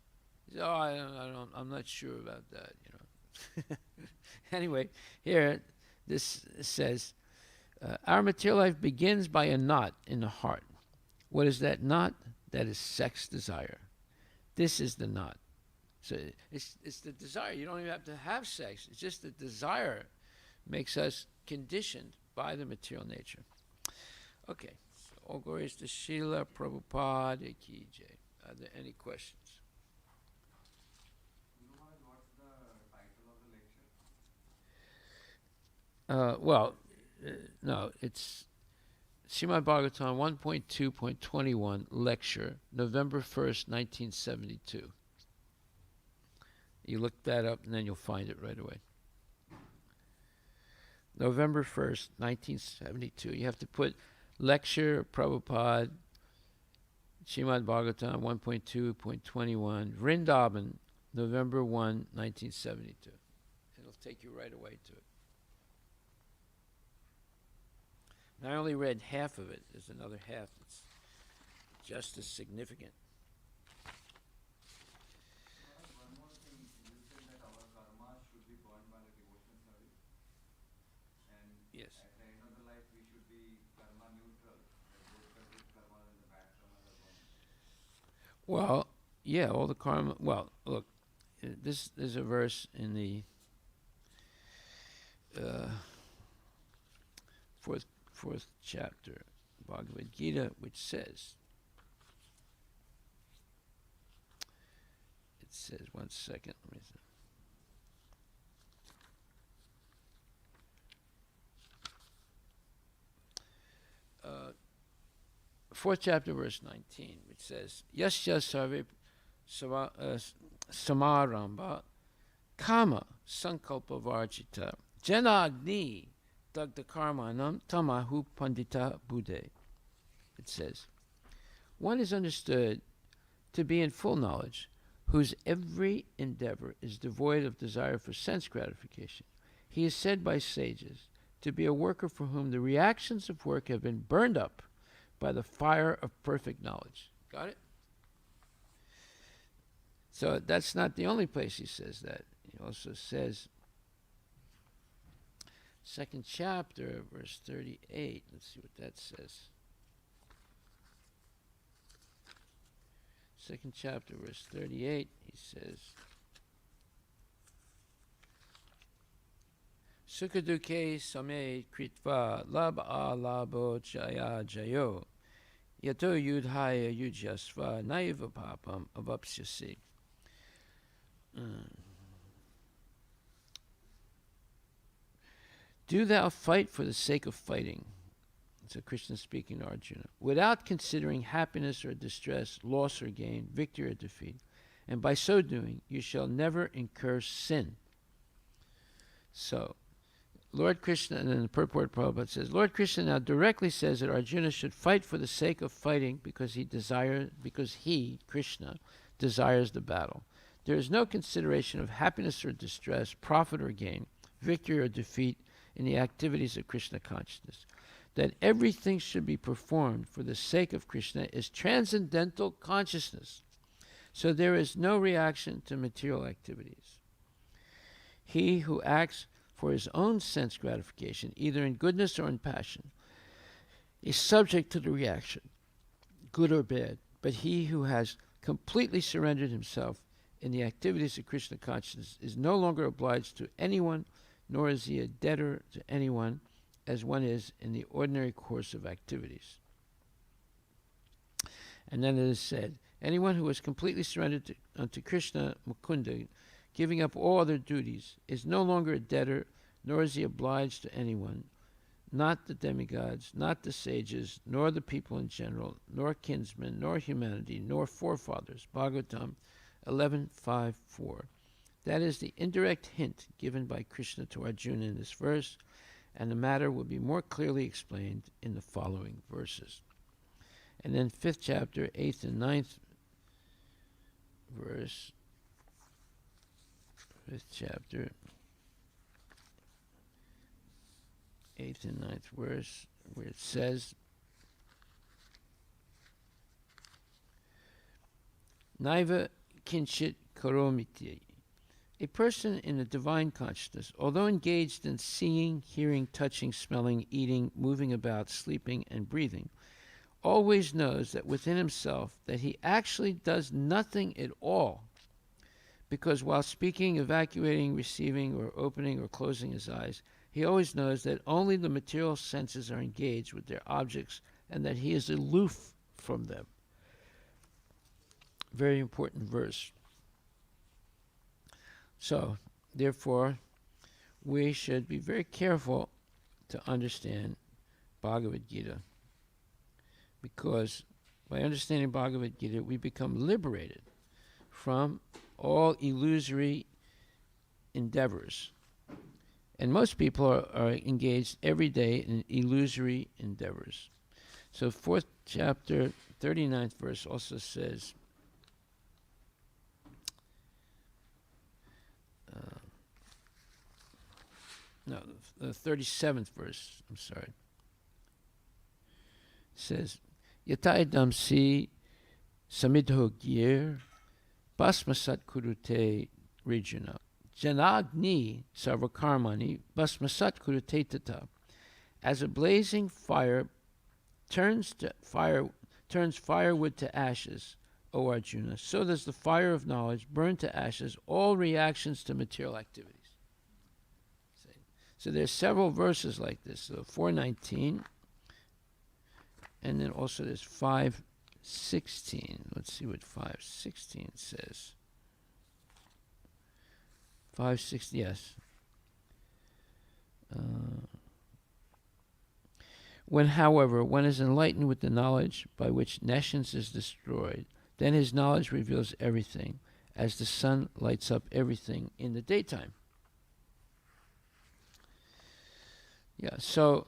He said, I'm not sure about that, Anyway, here, this says, our material life begins by a knot in the heart. What is that knot? That is sex desire. This is the knot. So it's the desire. You don't even have to have sex. It's just the desire makes us conditioned by the material nature. Okay. So all glories to Srila Prabhupada Ki Jai. Are there any questions? What's the title of the lecture? No, it's Srimad Bhagavatam 1.2.21 lecture, November 1st, 1972. You look that up and then you'll find it right away. November 1st, 1972. You have to put lecture, Prabhupada, Srimad Bhagavatam 1.2.21, Vrindavan, November 1, 1972. It'll take you right away to it. And I only read half of it. There's another half that's just as significant. One more thing, you said that our karma should be burned by the devotional service, and Yes. at the end of the life we should be karma neutral, that both the good karma and the bad karma are burned. Well, yeah, all the karma. Well, look, this is a verse in the fourth chapter, Bhagavad Gita, which says, one second, let me see. Fourth chapter, verse 19, which says, Yasya sarve samaramba kama sankalpa varjita janagni dagda karmanam tamahu pandita buddhe. It says, one is understood to be in full knowledge, whose every endeavor is devoid of desire for sense gratification. He is said by sages to be a worker for whom the reactions of work have been burned up by the fire of perfect knowledge. Got it? So that's not the only place he says that. He also says, second chapter, verse 38. Let's see what that says. Second chapter, verse 38, he says, Sukhaduke same kritva labha labo jaya jayo yato yudhaya yujyasva naiva papam avapsyasi. Do thou fight for the sake of fighting. So Krishna speaking to Arjuna, without considering happiness or distress, loss or gain, victory or defeat, and by so doing you shall never incur sin. So, Lord Krishna, and then the purport Prabhupada says, Lord Krishna now directly says that Arjuna should fight for the sake of fighting because he, Krishna, desires the battle. There is no consideration of happiness or distress, profit or gain, victory or defeat in the activities of Krishna consciousness. That everything should be performed for the sake of Krishna is transcendental consciousness. So there is no reaction to material activities. He who acts for his own sense gratification, either in goodness or in passion, is subject to the reaction, good or bad. But he who has completely surrendered himself in the activities of Krishna consciousness is no longer obliged to anyone, nor is he a debtor to anyone, as one is in the ordinary course of activities. And then it is said, anyone who is completely surrendered unto Krishna Mukunda, giving up all other duties, is no longer a debtor, nor is he obliged to anyone, not the demigods, not the sages, nor the people in general, nor kinsmen, nor humanity, nor forefathers. Bhagavatam 11.5.4. That is the indirect hint given by Krishna to Arjuna in this verse, and the matter will be more clearly explained in the following verses. And then 5th chapter, 8th and 9th verse. 5th chapter, 8th and 9th verse, where it says, Naiva kinchit karomiti. A person in the divine consciousness, although engaged in seeing, hearing, touching, smelling, eating, moving about, sleeping, and breathing, always knows that within himself that he actually does nothing at all, because while speaking, evacuating, receiving, or opening or closing his eyes, he always knows that only the material senses are engaged with their objects and that he is aloof from them. Very important verse. So, therefore, we should be very careful to understand Bhagavad Gita, because by understanding Bhagavad Gita, we become liberated from all illusory endeavors. And most people are engaged every day in illusory endeavors. So 4th chapter, 39th verse also says, the 37th verse, I'm sorry, says, Yataidam si samidho gir basmasat kurute rijuna janagni sarvakarmani basmasat kurute tata. As a blazing fire turns firewood to ashes, O Arjuna, so does the fire of knowledge burn to ashes all reactions to material activities. So there's several verses like this. So 419, and then also there's 516. Let's see what 516 says. 516, yes. When, however, one is enlightened with the knowledge by which nescience is destroyed, then his knowledge reveals everything, as the sun lights up everything in the daytime. Yeah, so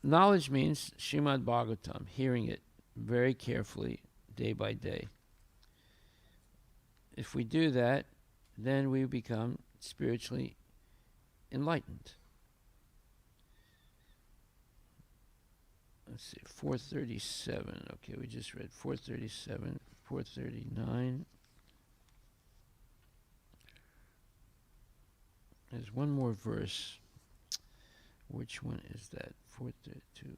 knowledge means Srimad Bhagavatam, hearing it very carefully day by day. If we do that, then we become spiritually enlightened. Let's see, 437. Okay, we just read 437, 439. There's one more verse. Which one is that? 432.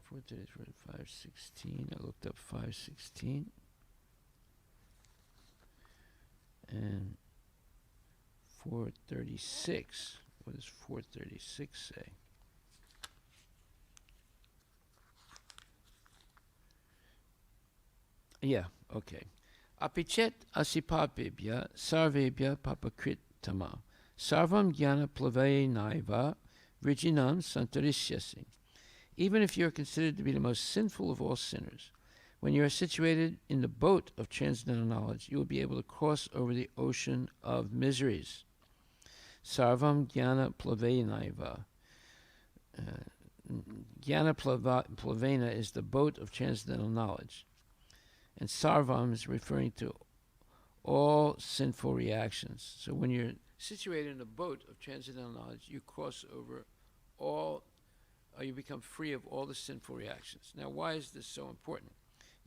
433, 516. I looked up 516. And 436. What does 436 say? Yeah, okay. Apichet asipapebhya sarvebhya papakrit tama. Sarvam jnana plaveye naiva vrijinam santarishyasi. Even if you are considered to be the most sinful of all sinners, when you are situated in the boat of transcendental knowledge, you will be able to cross over the ocean of miseries. Sarvam jnana plaveye naiva. Jnana plavena is the boat of transcendental knowledge. And sarvam is referring to all sinful reactions. So when you're situated in a boat of transcendental knowledge, you cross over all, or you become free of all the sinful reactions. Now, why is this so important?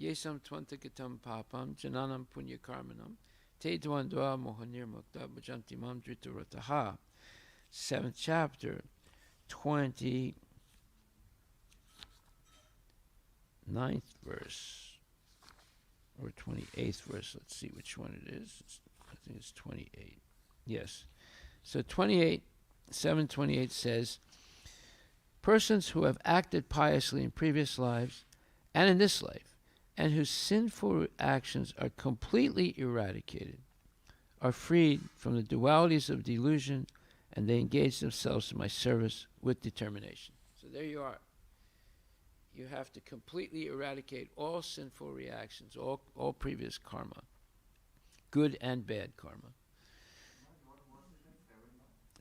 Yesam tvantagatam papam jananam punya karmanam te dvandva mohanir mukta bhajantimam dhritarataha. 7th chapter, 29th verse. Or 28th verse. Let's see which one it is. I think it's 28. Yes. So 728 says, persons who have acted piously in previous lives and in this life, and whose sinful actions are completely eradicated, are freed from the dualities of delusion, and they engage themselves in my service with determination. So there you are. You have to completely eradicate all sinful reactions, all previous karma, good and bad karma.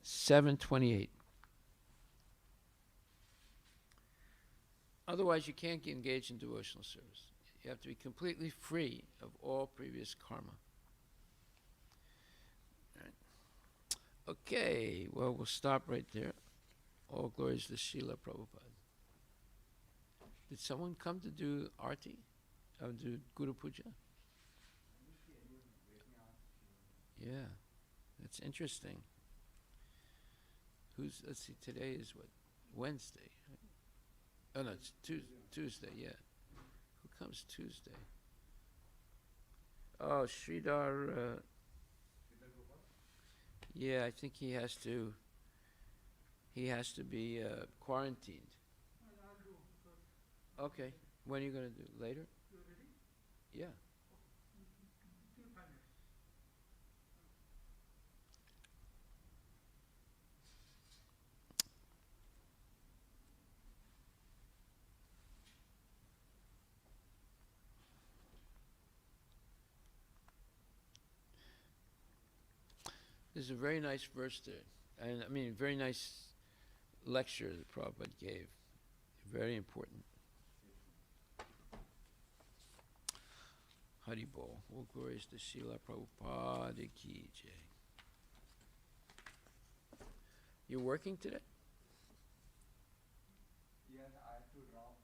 728. Otherwise, you can't engage in devotional service. You have to be completely free of all previous karma. Okay, well, we'll stop right there. All glories to Srila Prabhupada. Did someone come to do Aarti? Do Guru Puja? Yeah, that's interesting. Let's see, today is what? Wednesday, right? Oh no, it's Tuesday, yeah. Who comes Tuesday? Oh, Sridhar, yeah, I think he has to be quarantined. Okay, when are you going to do? Later? Yeah. There's a very nice verse there, and I mean, very nice lecture that Prabhupada gave. Very important. Hari Bol. All glories to Srila Prabhupada ki jai. You working today? Yes, I have to drop.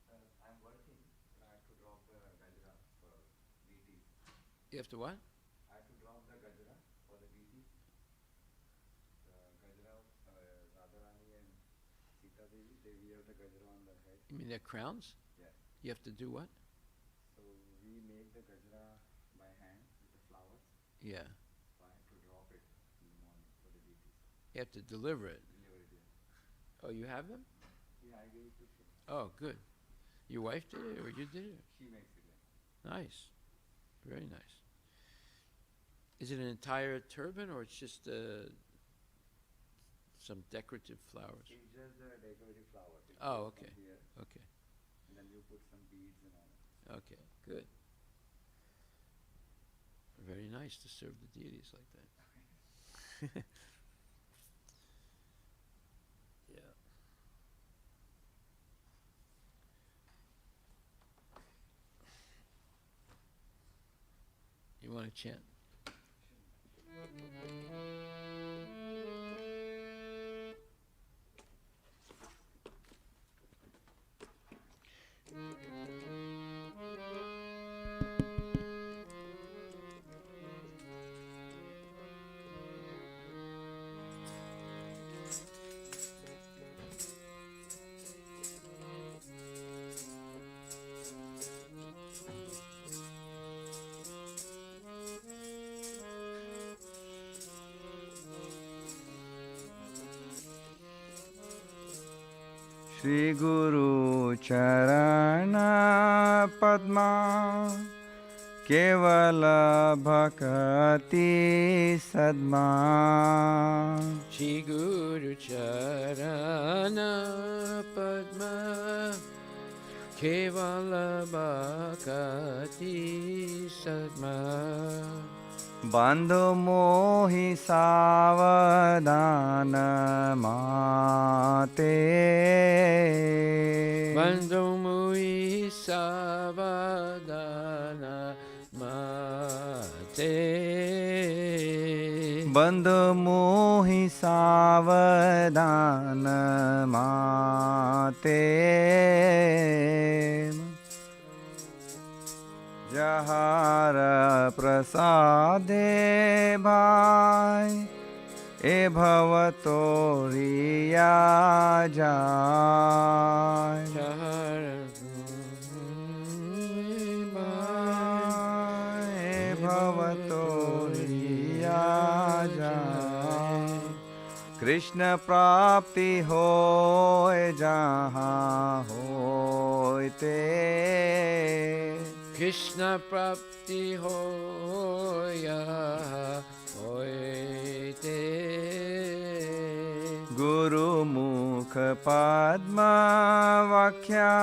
I'm working. I have to drop the gajra for DTs. You have to what? I have to drop the gajra for the DTs. The gajra, Radharani and Sita Devi, they wear the gajra on their head. You mean their crowns? Yes. You have to do what? So we make the gajra by hand with the flowers. Yeah. So I have to drop it in the morning for the DTs. You have to deliver it. Deliver it, yeah. Oh, you have them? Yeah, I gave it to Shri. Oh, good. Your wife did it, or you did it? She makes it, yeah. Nice. Very nice. Is it an entire turban, or it's just some decorative flowers? It's just the decorative flowers. It Oh, goes from okay. here, Okay. and then you put some beads and all. Okay, good. Very nice to serve the deities like that. Yeah. You want to chant? Shri Guru Charana Padma Kevala Bhakati Sadma Shri Guru Charana Padma Kevala Bhakati Sadma Bandhu mohi savadana mate Bandhu mui savadana mate Bandhu mohi savadana mate Jahara prasade bhai e bhavato riya jai Jahara e bhavato riya jai Krishna prapti hoy jahan hoy te Krishna prapti hoya hoite Guru mukha padma vakhya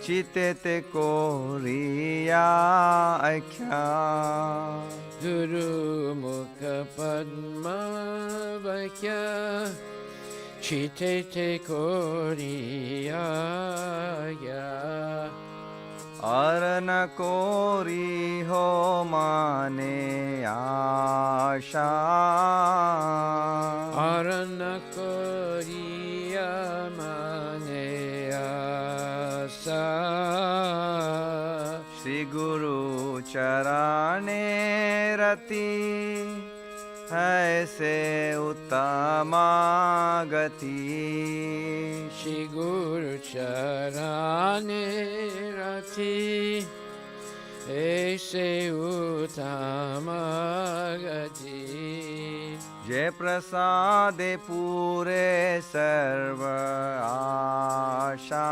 chitete koriya akhya Guru mukha padma vakya chitete koriya Ara न कोरी हो माने आशा, और न Korea माने आशा। श्री गुरु चराने रति ऐसे उत्तमा गति, श्री गुरु चराने रति ऐसे उत्तम गति। जय प्रसादे पूरे सर्व आशा,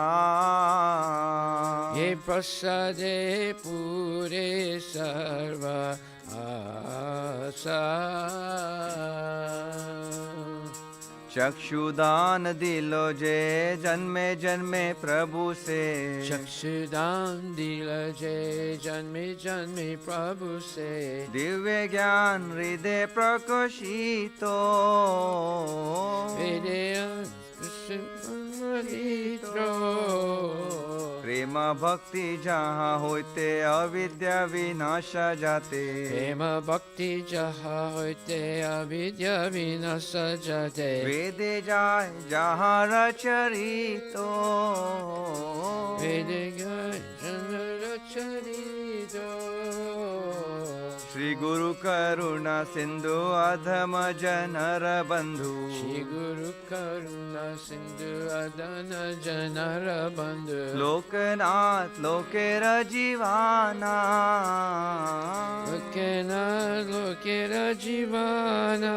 ये प्रसादे पूरे सर्व आशा। चक्षुदान दिलो जे जन्मे जन्मे प्रभु से, चक्षुदान दिल जे जन्मे जन्मे प्रभु से। दिव्य ज्ञान हृदय प्रकाशितो, प्रेम भक्ति जहाँ होते अविद्या विनाश जाते, प्रेम भक्ति जहाँ होते अविद्या विनाश जाते। वेदे जाय जहाँ रचरितो, वेदे जाय जहाँ रचरितो। श्री गुरु करुणा सिंधु अधम जनर बंधु, श्री गुरु करुणा सिंधु अधम जनर बंधु। लोकनाथ लोकेर जीवाना, लोकनाथ लोकेर जीवाना।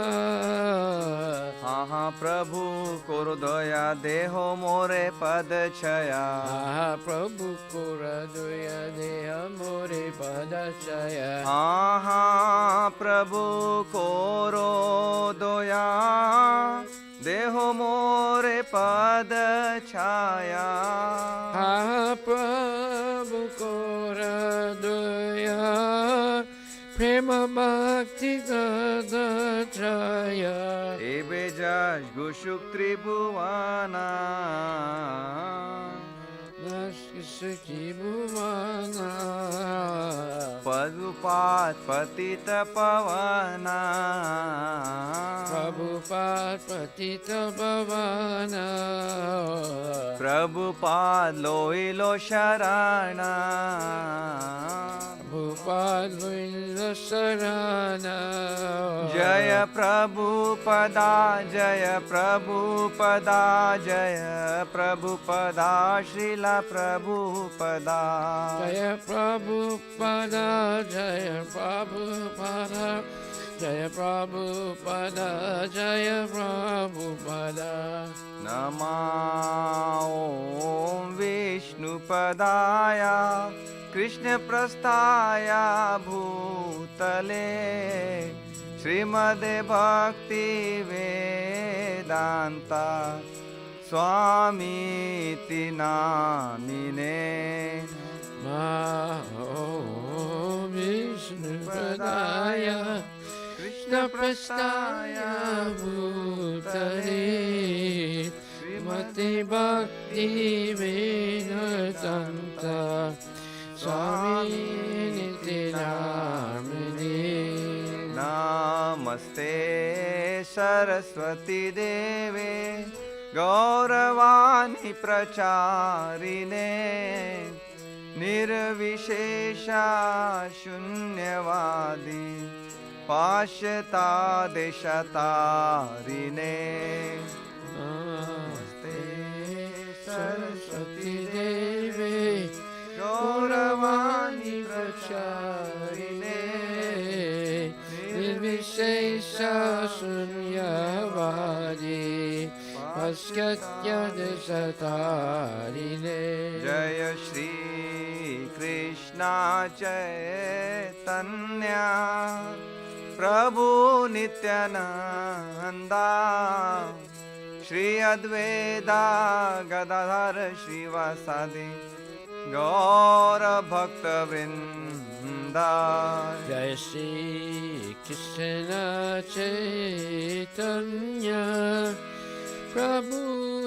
हाँ हाँ प्रभु कोर दया देहो मोरे पद छया, हाँ प्रभु कोर दया देह मोरे पद छया। हाँ प्रभु कोरो दया देहो मोरे पद छाया। हाँ प्रभु कोर दया प्रेम भक्ति छाया। एबे जश गुशुक त्रिभुवाना, सुखी भुवना। पदुपात पतित पवना, प्रभुपाद पतित पवना। प्रभुपाद लोइलो शरणा, प्रभुपाद लोइलो शरणा। जय प्रभुपदा जय प्रभुपदा जय प्रभुपदा श्रीला प्रभुपदा। जय प्रभुपदा जय प्रभुपदा जय प्रभुपदा जय प्रभुपदा। नमा ॐ विष्णुपदाय कृष्ण प्रस्थाय भूतले, श्रीमद् भक्ति वेदांता स्वामीति नामिने। ॐ विष्णुपदाय कृष्ण प्रस्थाय भूतले, श्रीमति भक्ति वेदांता स्वामीति नामिने। नमस्ते सरस्वती देवे गौरवाणी प्रचारिणे, निर्विशेषा शून्यवादी पाश्यता देशतारिणे। नमस्ते सरस्वती देवे गौरवाणी प्रचारिणे, निर्विशेषा शून्यवादी पाश्चात्य देशतारिणे। जय श्री कृष्ण चैतन्य प्रभु नित्यानंदा, श्री अद्वैता गदाधर श्रीवासादि गौर भक्त वृंदा। जय श्री कृष्ण चैतन्य प्रभु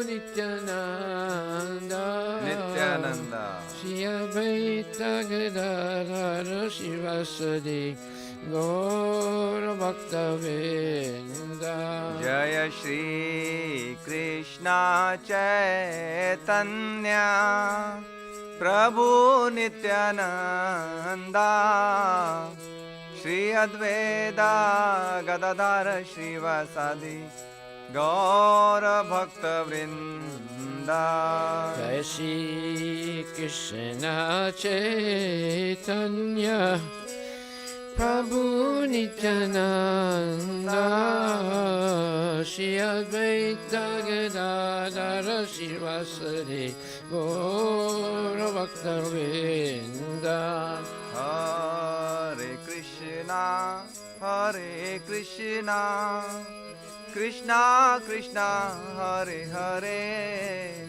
Nityananda, Nityananda Shri Advaita Gadadhara Shivasadi Gaura Bhakta Vrinda. Jaya Shri Krishna Chaitanya Prabhu Nityananda Shri Advaita Gadadhara Shivasadi Gaura Bhakta Vrinda. Jai Shri Krishna Chaitanya Prabhu Nityananda Shri Advaita Gadadhara Shivasari Gaura Bhakta Vrinda. Hare Krishna, Hare Krishna, Krishna Krishna, Hare Hare,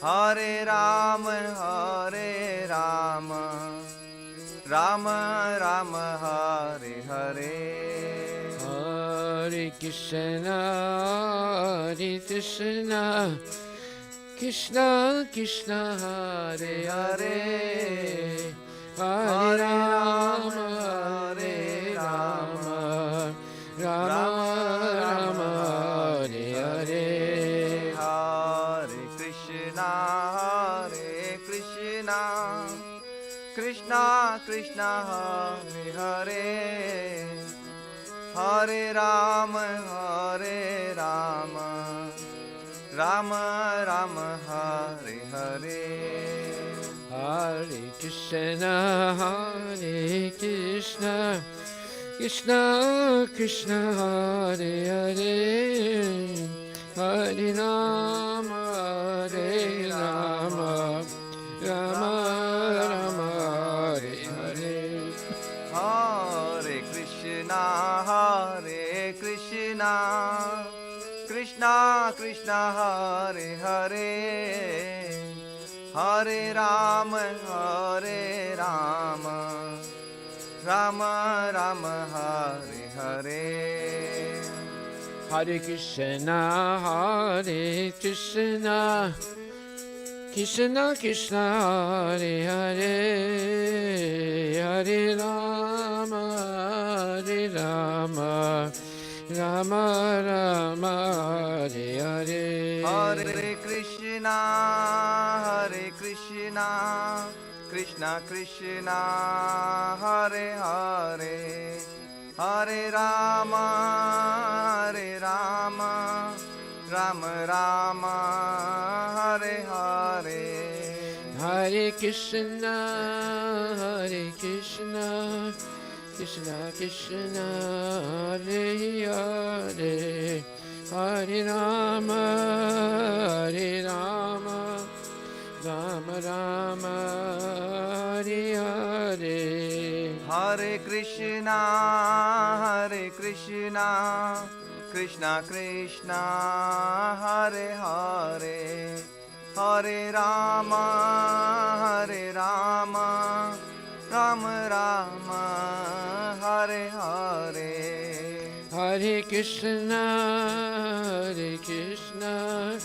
Hare Rama, Hare Rama, Rama Rama, Hare Hare. Hare Krishna, Hare Krishna, Krishna Krishna, Hare Hare, Hare Rama, Hare Rama, Rama Rama, Hare Hare. Hare Krishna, Hare Krishna, Krishna Krishna, Hare Hare, Hare Rama, Hare Rama, Rama Rama, Hare Hare. Hare Krishna, Hare Krishna, Krishna Krishna, Hare Hare, Hare Rama, Hare Rama, Rama Rama, Hare Hare. Hare Krishna, Hare Krishna, Krishna Krishna, Hare Hare, Hare Rama, Hare Rama, Rama Rama, Hare Hare. Hare Krishna, Hare Krishna, Krishna Krishna, Hare Hare, Hare Rama, Hare Rama, Rama Rama, Hare Hare. Hare Krishna, Hare Krishna, Krishna Krishna, Hare Hare, Hare Rama, Hare Rama, Rama Rama, Hare Hare. Hare Krishna, Hare Krishna, Krishna Krishna, Hare Hare, Hare Rama, Hare Rama, Rama Rama, Hare Hare. Hare Krishna, Hare Krishna, Krishna Krishna, Hare Hare, Hare Rama, Hare Rama, Rama Rama, Hare Hare. Hare Krishna, Hare Krishna,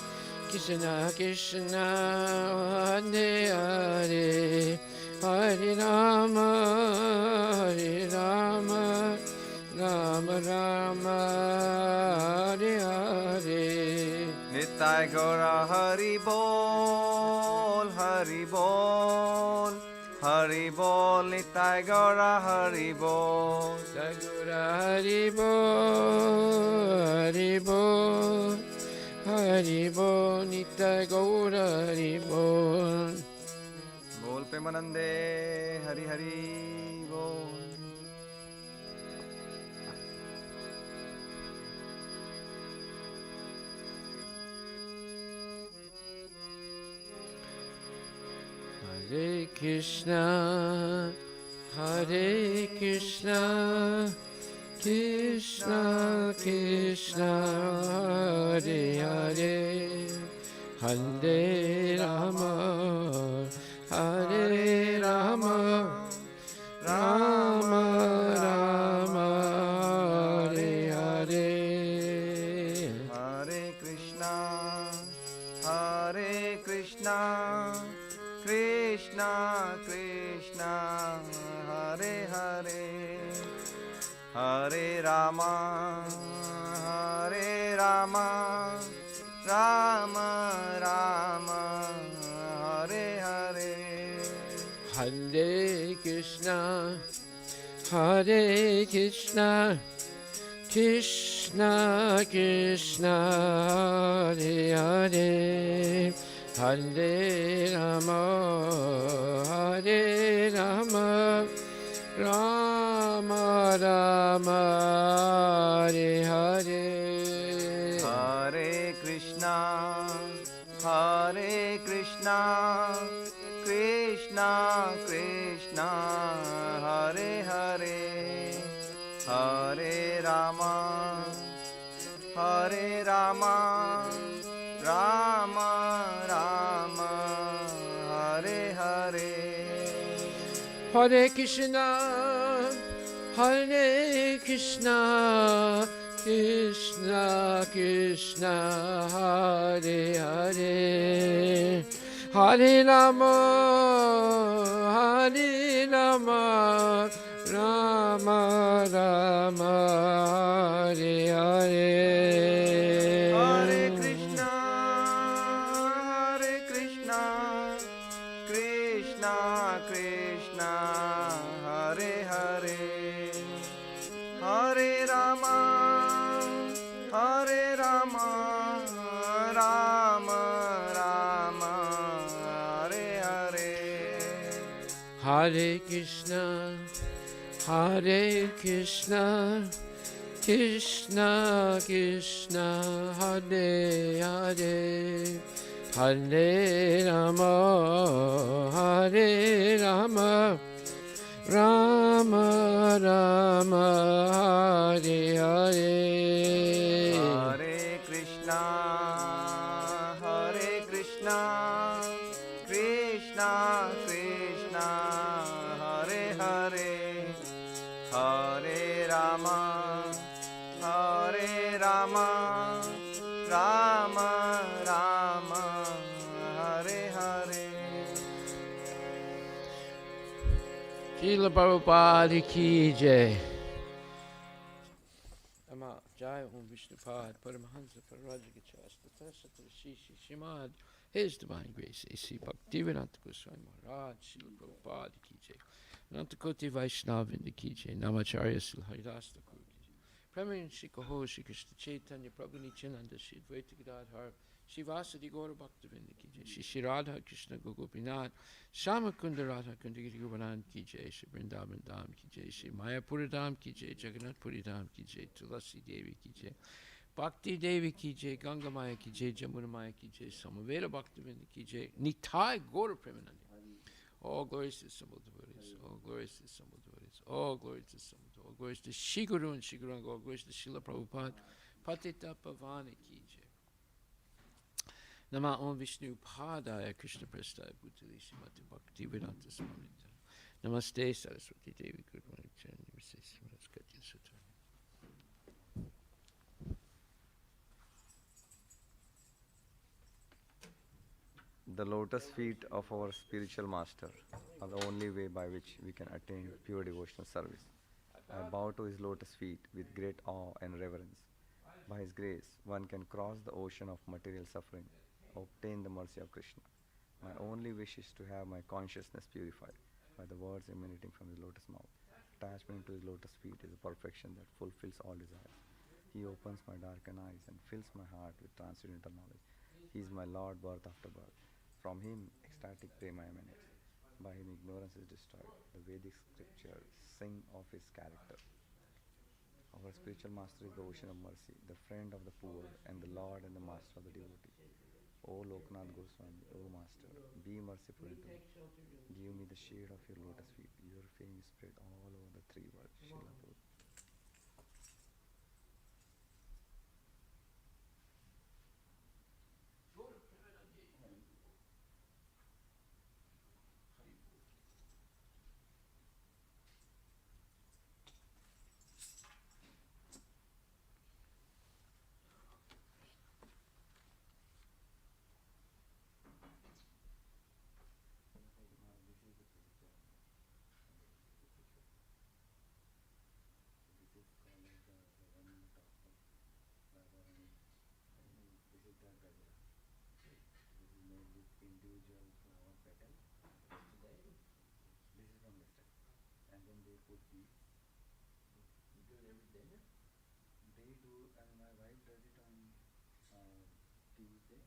Krishna Krishna, Hare Hare, Hare Rama, Hare Rama, Rama Rama, Hare Hare. Nitai Gaura Hari Bol, Hari Bol, Hari Bol, Nitai Gaura Hari Bol. Sagura Hari Bol, Hari Bol, Hari Bol, Nitai Gaura Hari Bol. Bol Premanande, Hari Hari Bol. Hare Krishna, Hare Krishna, Krishna Krishna, Hare Hare, Hare Rama, Hare Rama, Rama Rama, Hare Hare. Hare Krishna, Hare Krishna, Krishna Krishna Hare Hare Hare Rama Hare Rama Rama Rama Hare Hare Hare Krishna Hare Krishna Krishna Krishna Hare Hare Hare Rama Hare Rama Rama Rama Hare Hare Hare Krishna Hare Krishna Krishna Krishna Hare Hare Hare Rama Hare Rama Rama Rama Hare Hare Hare Krishna Hare Krishna Krishna Krishna Hare Hare Hare Rama Hare Rama Rama Rama Hare Hare Hare Krishna Krishna Krishna Hare Hare Hare Rama Rama Rama Hare Hare Hare Krishna Krishna Krishna Hare Hare Hare Rama Rama Rama Hare Hare Hare Krishna Krishna Krishna Hare Hare Hare Rama Rama Rama Hare Hare Srila Prabhupada ki jai. Ama Jai Om Vishnupad Paramahansa Parajagachasta Tasatra Shishi Shimad His Divine Grace A.C. Bhaktivedanta Goswami Maharaj Srila Prabhupada ki jai. Anantakoti Vaishnavinda ki jai. Namacharya Srila Haridas Thakur ki jai. Premayan Shri Kaho Shri Krishna Chaitanya Prabhu Nityananda Shri Advaita Gadadhar Shri Vasadi Gaura Bhaktivinda ki jai. Shri Radha Krishna Gopinath Shama Kunda Radha Kunda Giri Govardhan ki jai. Shri Vrindavan Dham ki jai. Shri Mayapura Dham ki jai. Jagannath Puri Dham ki jai. Tulasi Devi ki jai. Bhakti Devi ki jai. Ganga Maya ki jai. Jamuna Maya ki jai. Samaveda Bhaktivinda ki jai. Nitai Gaura Premanandi. All glories to the simple devotees. All glories to the simple devotees. All glories to the simple devotees. All glories to Shri Guru and Shri Guranga. All glories to Srila Prabhupada. Patita Pavani ki jai. Nama Om Vishnu Padaya Krishna Prestaya Bhutali Srimati Bhakti Vedanta Swamita. Namaste Saraswati Devi Gurmani Chani Namaste Srimati Sutta. The lotus feet of our spiritual master are the only way by which we can attain pure devotional service. I bow to his lotus feet with great awe and reverence. By his grace, one can cross the ocean of material suffering, obtain the mercy of Krishna. My only wish is to have my consciousness purified by the words emanating from his lotus mouth. Attachment to his lotus feet is a perfection that fulfills all desires. He opens my darkened eyes and fills my heart with transcendental knowledge. He is my Lord birth after birth. From him, ecstatic prema emanates. By him, ignorance is destroyed. The Vedic scriptures sing of his character. Our spiritual master is the ocean of mercy, the friend of the poor, and the Lord and the master of the devotee. O Loknath Goswami, O Master, be merciful to me. Give me the shade of your lotus feet. Your fame is spread all over the three worlds. Srila Prabhupada. and then they put beads. You do it every day? They do, and my wife does it on Tuesday.